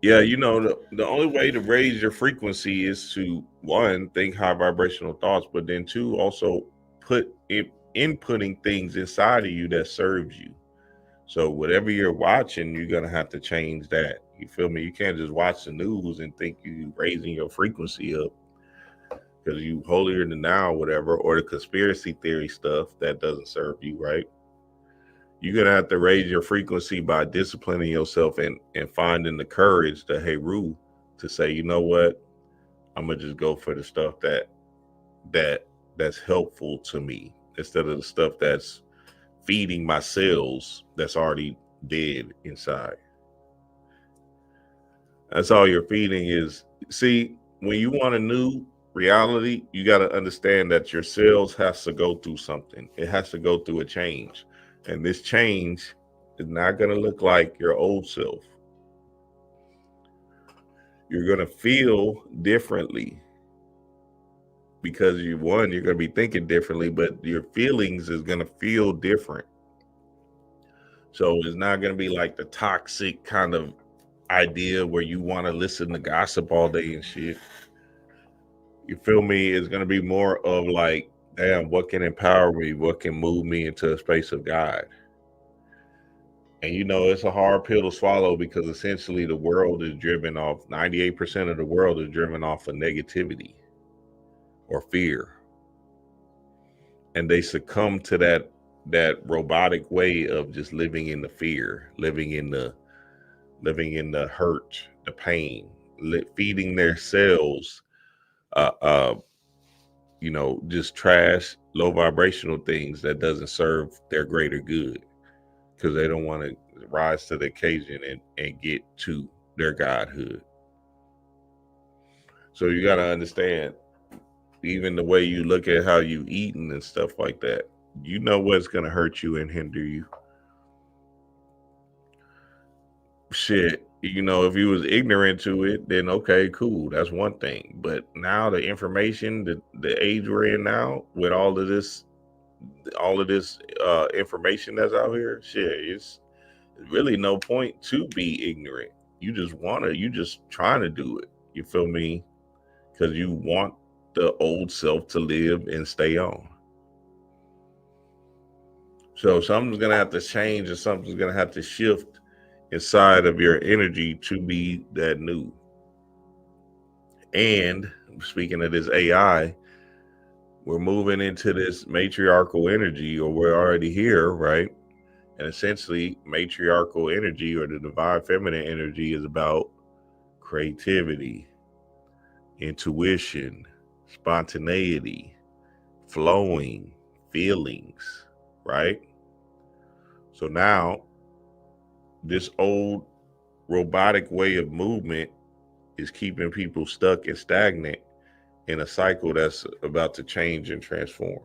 Yeah, the only way to raise your frequency is to, one, think high vibrational thoughts, but then two, also inputting things inside of you that serves you. So whatever you're watching, you're going to have to change that. You feel me? You can't just watch the news and think you raising your frequency up because you holier than thou, whatever, or the conspiracy theory stuff that doesn't serve you, right? You're going to have to raise your frequency by disciplining yourself and finding the courage to, hey, Rue, to say, you know what? I'm going to just go for the stuff that's helpful to me instead of the stuff that's feeding my cells that's already dead inside. That's all you're feeding is, see, when you want a new reality, you got to understand that your cells has to go through something. It has to go through a change. And this change is not going to look like your old self. You're going to feel differently because you're going to be thinking differently, but your feelings is going to feel different. So it's not going to be like the toxic kind of idea where you want to listen to gossip all day and shit. You feel me? It's going to be more of like, damn, what can empower me? What can move me into a space of God? And it's a hard pill to swallow because essentially the world is driven off, 98% of the world is driven off of negativity or fear. And they succumb to that robotic way of just living in the fear, living in the hurt, the pain, feeding their cells, just trash, low vibrational things that doesn't serve their greater good because they don't want to rise to the occasion and get to their godhood. So you got to understand, even the way you look at how you eating and stuff like that, what's going to hurt you and hinder you. shit, you know, if you was ignorant to it, then okay, cool, that's one thing. But now the information, the age we're in now, with all of this information that's out here, shit, it's really no point to be ignorant. You just trying to do it. You feel me? Because you want the old self to live and stay on. So something's gonna have to change, and something's gonna have to shift inside of your energy to be that new. And speaking of this AI, we're moving into this matriarchal energy, or we're already here, right? And essentially, matriarchal energy, or the divine feminine energy, is about creativity, intuition, spontaneity, flowing, feelings, right? So now, this old robotic way of movement is keeping people stuck and stagnant in a cycle that's about to change and transform.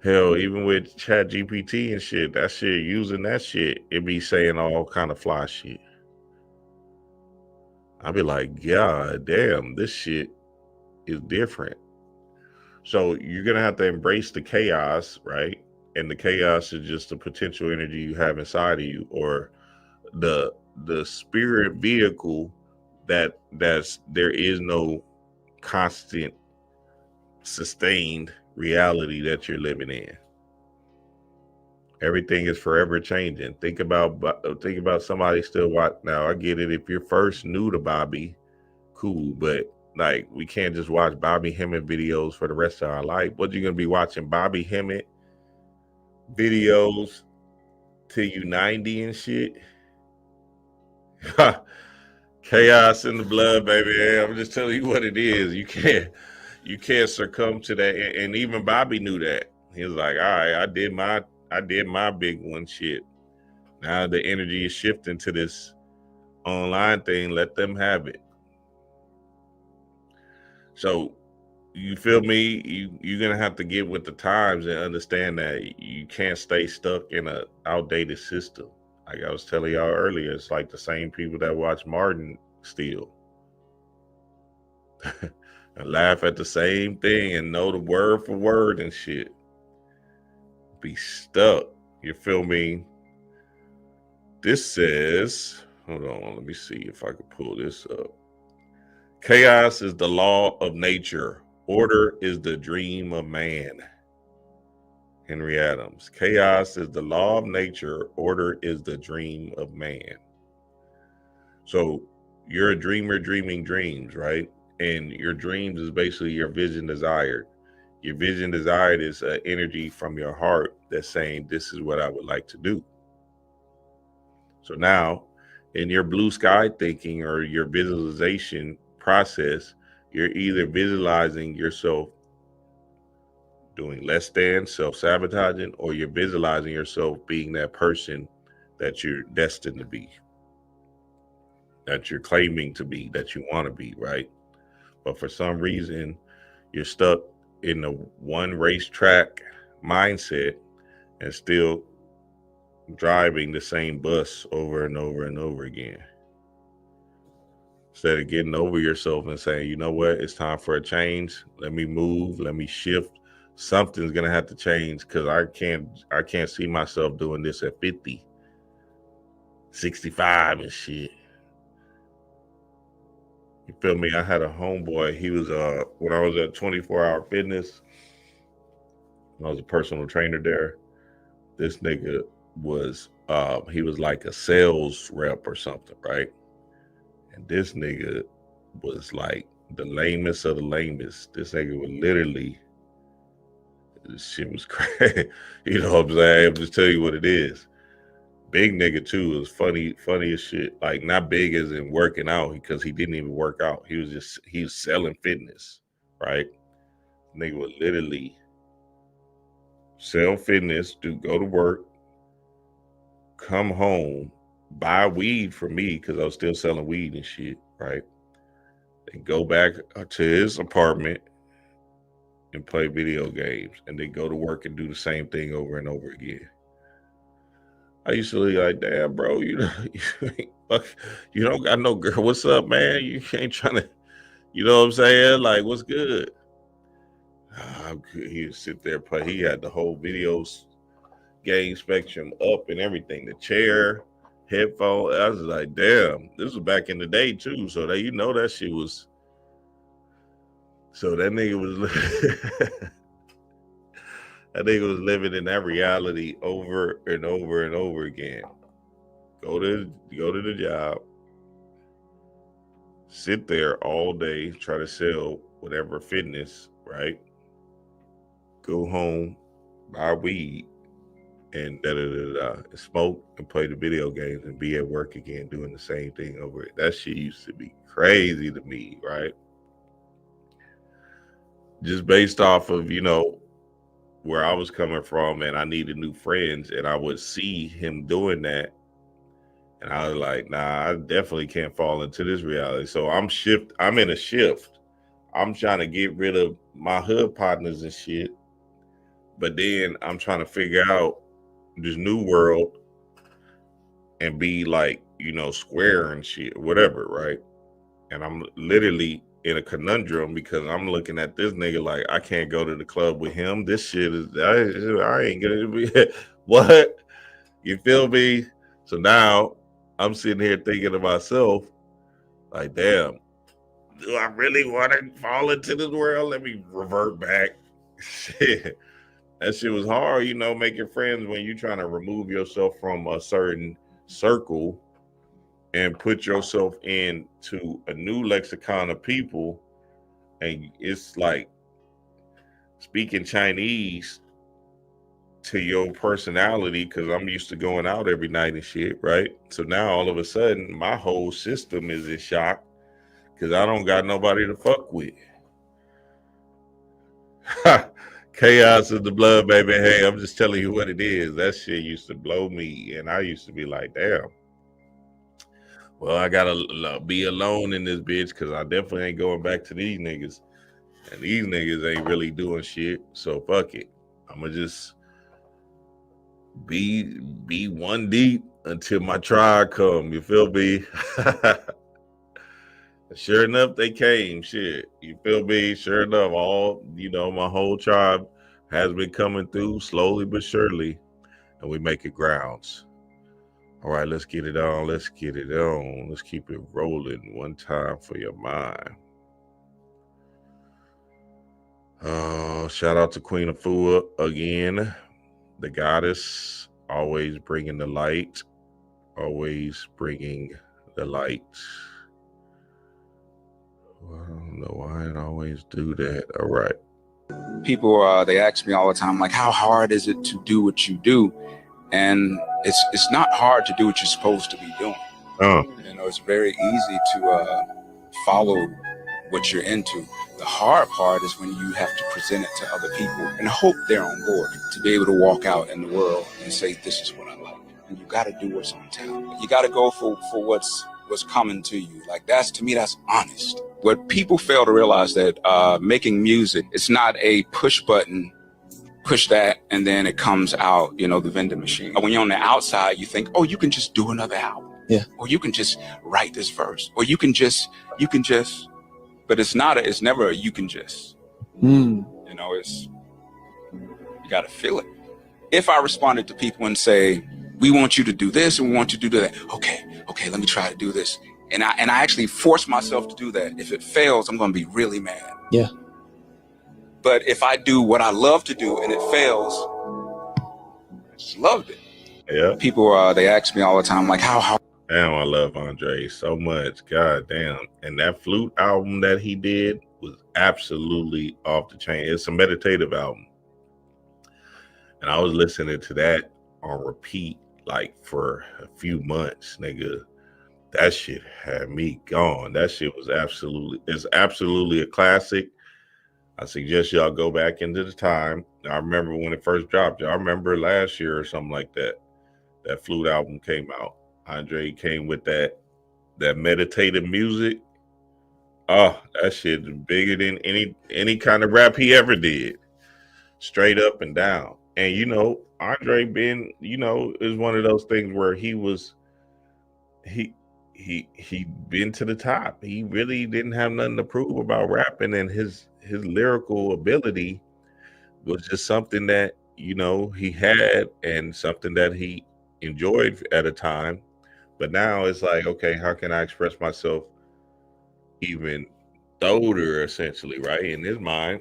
Hell, even with Chat GPT and shit, that shit, using that shit, it be saying all kind of fly shit. I be like, God damn, this shit is different. So you're gonna have to embrace the chaos, right? And the chaos is just the potential energy you have inside of you, or the spirit vehicle that's there is no constant sustained reality that you're living in. Everything is forever changing. Think about somebody still watch. Now I get it, if you're first new to Bobby, cool, but like, we can't just watch Bobby Hemmett videos for the rest of our life. What, you gonna be watching Bobby Hemmett videos till you 90 and shit? Chaos in the blood, baby. Yeah, I'm just telling you what it is. You can't succumb to that. And even Bobby knew that. He was like, all right, I did my big one, shit. Now the energy is shifting to this online thing. Let them have it. So, you feel me? You're gonna have to get with the times and understand that you can't stay stuck in an outdated system. Like I was telling y'all earlier, it's like the same people that watch Martin still and laugh at the same thing and know the word for word and shit. Be stuck. You feel me? This says, hold on, let me see if I can pull this up. Chaos is the law of nature. Order is the dream of man. Henry Adams. Chaos is the law of nature. Order is the dream of man. So you're a dreamer dreaming dreams, right? And your dreams is basically your vision desired. Your vision desired is energy from your heart that's saying, this is what I would like to do. So now, in your blue sky thinking or your visualization process, you're either visualizing yourself doing less than, self-sabotaging, or you're visualizing yourself being that person that you're destined to be, that you're claiming to be, that you want to be, right? But for some reason, you're stuck in the one racetrack mindset and still driving the same bus over and over and over again. Instead of getting over yourself and saying, you know what, it's time for a change. Let me move, let me shift. Something's gonna have to change, because I can't see myself doing this at 50, 65 and shit. You feel me? I had a homeboy. He was when I was at 24-hour fitness, I was a personal trainer there. This nigga was he was like a sales rep or something, right? And this nigga was like the lamest of the lamest. This nigga would literally, this shit was crazy. You know what I'm saying? I'm just tell you what it is. Big nigga too. It was funny as shit. Like, not big as in working out, because he didn't even work out. He was selling fitness, right? Nigga would literally sell fitness, go to work, come home, buy weed from me, because I was still selling weed and shit, right? And go back to his apartment and play video games, and then go to work and do the same thing over and over again. I used to be like, damn, bro, you don't got no girl. What's up, man? You ain't trying to, you know what I'm saying? Like, what's good? He would sit there, play. He had the whole videos game spectrum up and everything. The chair, headphone. I was like, damn, this was back in the day too. So that that shit was. So that nigga was that nigga was living in that reality over and over and over again. Go to the job, sit there all day, try to sell whatever fitness, right? Go home, buy weed, and smoke and play the video games and be at work again doing the same thing over it. That shit used to be crazy to me, right? Just based off of, where I was coming from, and I needed new friends, and I would see him doing that. And I was like, nah, I definitely can't fall into this reality. So I'm in a shift. I'm trying to get rid of my hood partners and shit. But then I'm trying to figure out this new world and be like, square and shit, whatever, right? And I'm literally in a conundrum because I'm looking at this nigga like I can't go to the club with him. This shit I ain't gonna be what? You feel me? So now I'm sitting here thinking to myself, like, damn, do I really want to fall into this world? Let me revert back. Shit. That shit was hard, making friends when you're trying to remove yourself from a certain circle and put yourself into a new lexicon of people. And it's like speaking Chinese to your personality, because I'm used to going out every night and shit, right? So now all of a sudden my whole system is in shock because I don't got nobody to fuck with. Chaos is the blood, baby. Hey, I'm just telling you what it is. That shit used to blow me, and I used to be like, damn. Well, I gotta be alone in this bitch because I definitely ain't going back to these niggas, and these niggas ain't really doing shit. So fuck it. I'ma just be one deep until my tribe come. You feel me? Sure enough, they came. Shit, you feel me? Sure enough, my whole tribe has been coming through slowly but surely, and we make it grounds. All right, let's get it on. Let's get it on. Let's keep it rolling one time for your mind. Oh, shout out to Queen Afua again, the goddess, always bringing the light, always bringing the light. Well, I don't know why I always do that. All right. People, they ask me all the time, like, how hard is it to do what you do? And it's not hard to do what you're supposed to be doing. It's very easy to follow what you're into. The hard part is when you have to present it to other people and hope they're on board to be able to walk out in the world and say, this is what I like. And you got to do what's on tap. You got to go for what's coming to you. Like, to me, that's honest. What people fail to realize that making music, it's not a push button, push that, and then it comes out, the vending machine. When you're on the outside, you think, oh, you can just do another album. Yeah. Or you can just write this verse. Or you can just, but it's never a you can just. You got to feel it. If I responded to people and say, we want you to do this and we want you to do that. Okay, let me try to do this. And I actually force myself to do that. If it fails, I'm going to be really mad. Yeah. But if I do what I love to do and it fails, I just loved it. Yeah. People, they ask me all the time, like, how hard? Damn, I love Andre so much. God damn. And that flute album that he did was absolutely off the chain. It's a meditative album. And I was listening to that on repeat like for a few months, nigga. That shit had me gone. That shit was absolutely a classic. I suggest y'all go back into the time. I remember when it first dropped. I remember last year or something like that. That flute album came out. Andre came with that meditative music. Oh, that shit is bigger than any kind of rap he ever did. Straight up and down. And you know, Andre been, you know, is one of those things where he been to the top. He really didn't have nothing to prove about rapping, and his lyrical ability was just something that, you know, he had and something that he enjoyed at a time. But now it's like, okay, how can I express myself even older, essentially, right? In his mind.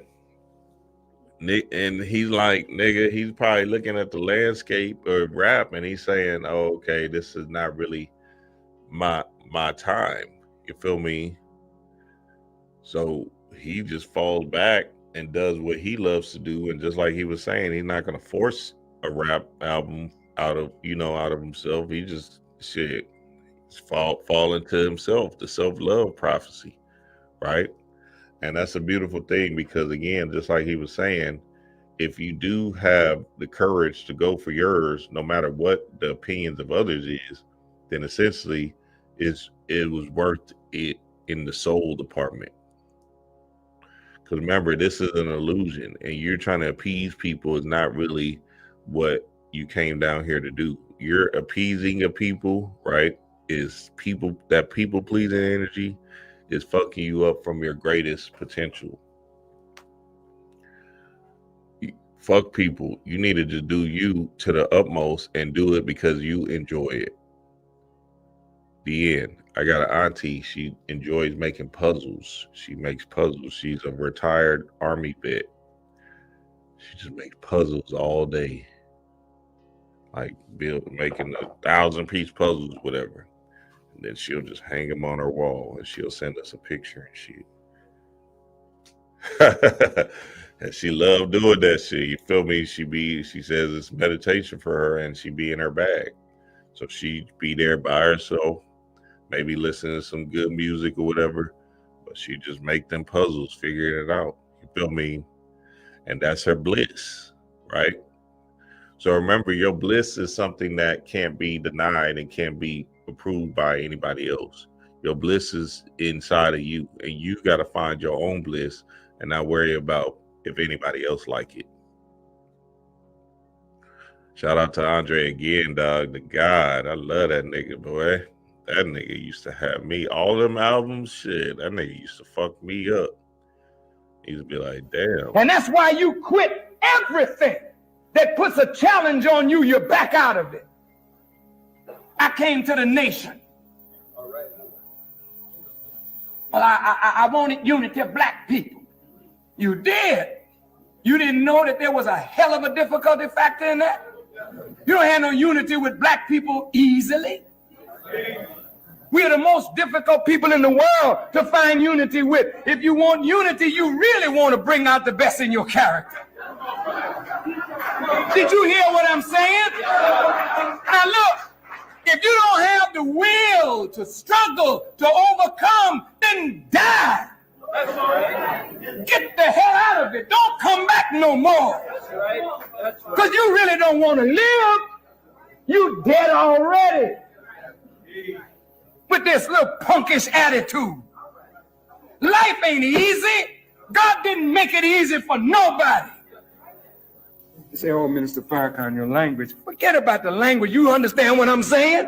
And he's like, nigga, he's probably looking at the landscape of rap and he's saying, oh, okay, this is not really my time. You feel me? So he just falls back and does what he loves to do. And just like he was saying, he's not gonna force a rap album out of himself. He just fall into himself, the self-love prophecy, right? And that's a beautiful thing because, again, just like he was saying, if you do have the courage to go for yours, no matter what the opinions of others is, then essentially it was worth it in the soul department. Because remember, this is an illusion, and you're trying to appease people is not really what you came down here to do. You're appeasing a people, right? People pleasing energy is fucking you up from your greatest potential. Fuck people. You need to just do you to the utmost and do it because you enjoy it. The end. I got an auntie. She enjoys making puzzles. She makes puzzles. She's a retired Army vet. She just makes puzzles all day. Like making 1,000-piece puzzles, whatever. And then she'll just hang them on her wall and she'll send us a picture and and she loved doing that shit. You feel me? She says it's meditation for her and she be in her bag. So she be there by herself, maybe listening to some good music or whatever, but she just make them puzzles, figuring it out. You feel me? And that's her bliss, right? So remember, your bliss is something that can't be denied and can't be approved by anybody else. Your bliss is inside of you, and you got to find your own bliss and not worry about if anybody else like it. Shout out to Andre again, dog. The God, I love that nigga, boy. That nigga used to have me all them albums. Shit, that nigga used to fuck me up. He used to be like, damn. And that's why you quit everything that puts a challenge on you. You're back out of it. I came to the nation. Well, I wanted unity of black people. You did. You didn't know that there was a hell of a difficulty factor in that? You don't have no unity with black people easily. We are the most difficult people in the world to find unity with. If you want unity, you really want to bring out the best in your character. Did you hear what I'm saying? Now look, if you don't have the will to struggle, to overcome, then die. Get the hell out of it. Don't come back no more. Because you really don't want to live. You dead already. With this little punkish attitude. Life ain't easy. God didn't make it easy for nobody. You say, oh, Minister Farrakhan, your language. Forget about the language. You understand what I'm saying?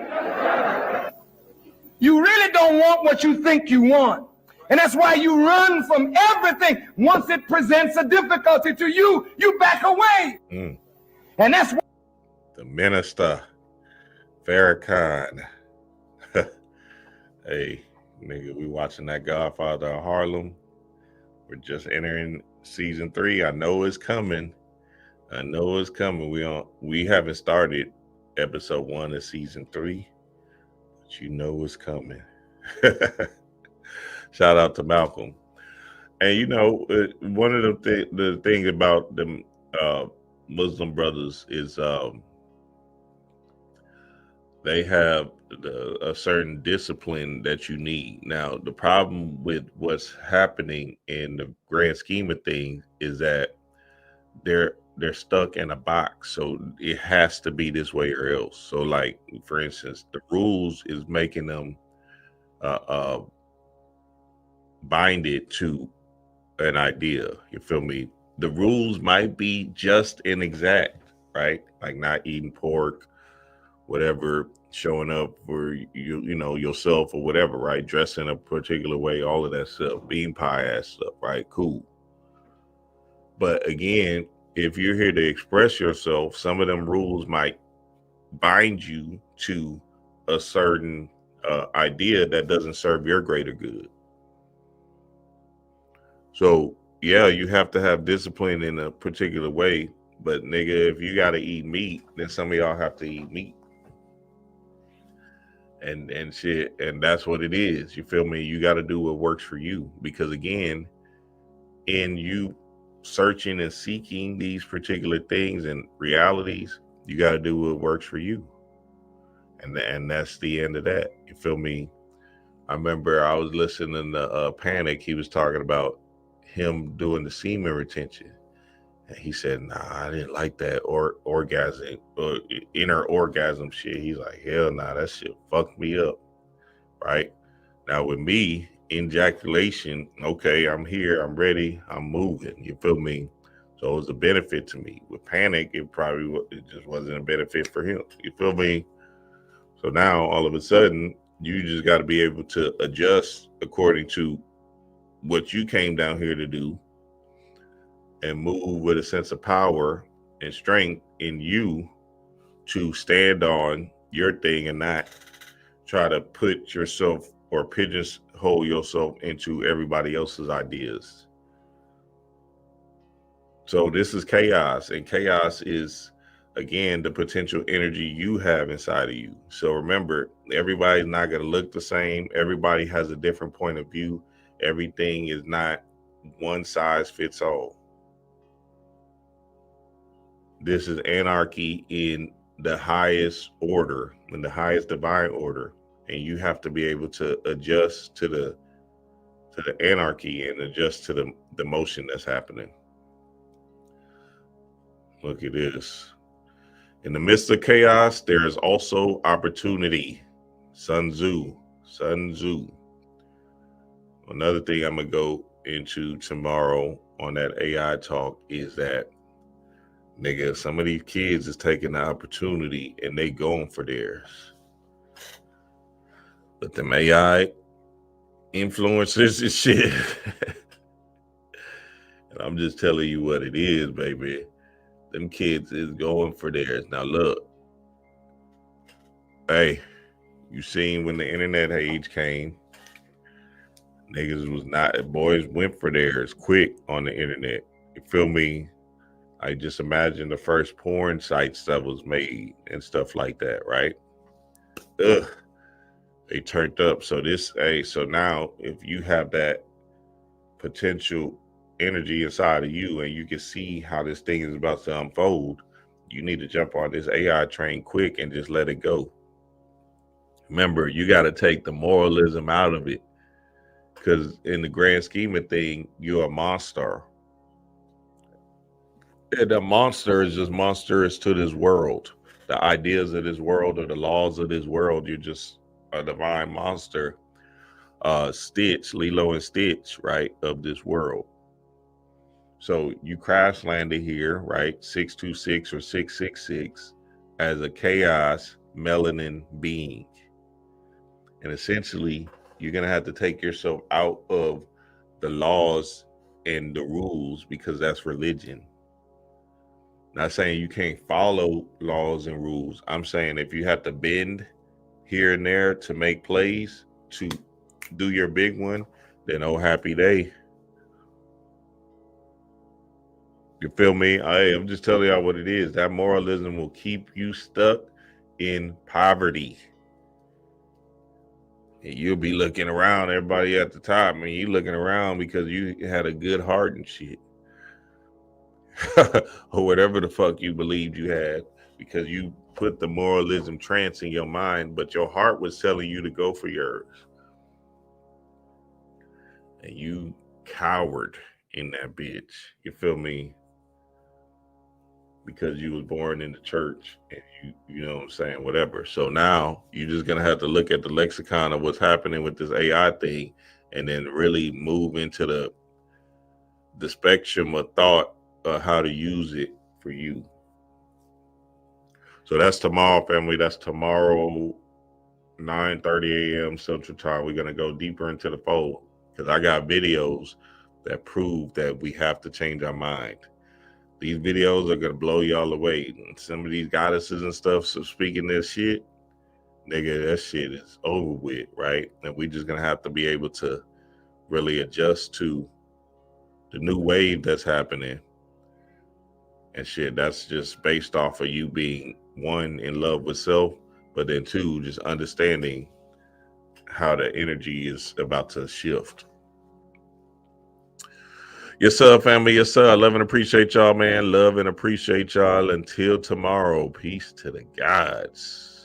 You really don't want what you think you want. And that's why you run from everything. Once it presents a difficulty to you, you back away. And that's why the Minister Farrakhan. Hey, nigga, we watching that Godfather of Harlem. We're just entering season 3. I know it's coming. We haven't started episode 1 of season 3, but you know it's coming. Shout out to Malcolm. And you know, one of the things about the Muslim brothers is they have a certain discipline that you need. Now, the problem with what's happening in the grand scheme of things is that they're stuck in a box. So it has to be this way or else. So like, for instance, the rules is making them bind it to an idea. You feel me? The rules might be just and exact, right? Like not eating pork, whatever, showing up for you know, yourself or whatever, right? Dressing a particular way, all of that stuff, being pie ass stuff, right? Cool. But again, if you're here to express yourself, some of them rules might bind you to a certain idea that doesn't serve your greater good. So yeah, you have to have discipline in a particular way. But nigga, if you gotta eat meat, then some of y'all have to eat meat. And shit, and that's what it is. You feel me? You gotta do what works for you. Because again, in you searching and seeking these particular things and realities, you gotta do what works for you. And that's the end of that. You feel me? I remember I was listening to Panic. He was talking about him doing the semen retention. And he said, nah, I didn't like that orgasm, inner orgasm shit. He's like, hell nah, that shit fucked me up. Right? Now with me, ejaculation, okay, I'm here, I'm ready, I'm moving. You feel me? So it was a benefit to me. With Panic, it just wasn't a benefit for him. You feel me? So now all of a sudden, you just got to be able to adjust according to what you came down here to do and move with a sense of power and strength in you to stand on your thing and not try to put yourself or pigeonhole yourself into everybody else's ideas. So this is chaos, and chaos is, again, the potential energy you have inside of you. So remember, everybody's not going to look the same. Everybody has a different point of view. Everything is not one size fits all. This is anarchy in the highest order, in the highest divine order. And you have to be able to adjust to the anarchy and adjust to the motion that's happening. Look at this. In the midst of chaos, there is also opportunity. Sun Tzu. Another thing I'm going to go into tomorrow on that AI talk is that, nigga, some of these kids is taking the opportunity and they going for theirs. But them AI influencers and shit. And I'm just telling you what it is, baby. Them kids is going for theirs. Now look, hey, you seen when the internet age came, niggas was not, boys went for theirs quick on the internet. You feel me? I just imagine the first porn sites that was made and stuff like that, right? Ugh, they turned up. So so now if you have that potential energy inside of you and you can see how this thing is about to unfold, you need to jump on this AI train quick and just let it go. Remember, you got to take the moralism out of it, because in the grand scheme of things, you're a monster. And the monster is just monstrous to this world. The ideas of this world or the laws of this world, you're just a divine monster. Stitch, Lilo and Stitch, right, of this world. So you crash landed here, right, 626 or 666 as a chaos melanin being. And essentially, you're going to have to take yourself out of the laws and the rules, because that's religion. Not saying you can't follow laws and rules. I'm saying if you have to bend here and there to make plays, to do your big one, then oh, happy day. You feel me? I'm just telling y'all what it is. That moralism will keep you stuck in poverty. And you'll be looking around, everybody at the top, man, you looking around because you had a good heart and shit. Or whatever the fuck you believed you had, because you put the moralism trance in your mind, but your heart was telling you to go for yours. And you cowered in that bitch. You feel me? Because you was born in the church and you know what I'm saying, whatever. So now you're just gonna have to look at the lexicon of what's happening with this AI thing and then really move into the spectrum of thought of how to use it for you. So that's tomorrow, family. That's tomorrow, 9:30 a.m. Central Time. We're going to go deeper into the fold because I got videos that prove that we have to change our mind. These videos are going to blow y'all away. And some of these goddesses and stuff, so speaking this shit, nigga, that shit is over with, right? And we just going to have to be able to really adjust to the new wave that's happening. And shit, that's just based off of you being, one, in love with self, but then two, just understanding how the energy is about to shift. Yes, sir, family. Yes, sir. I love and appreciate y'all, man. Love and appreciate y'all. Until tomorrow, peace to the gods.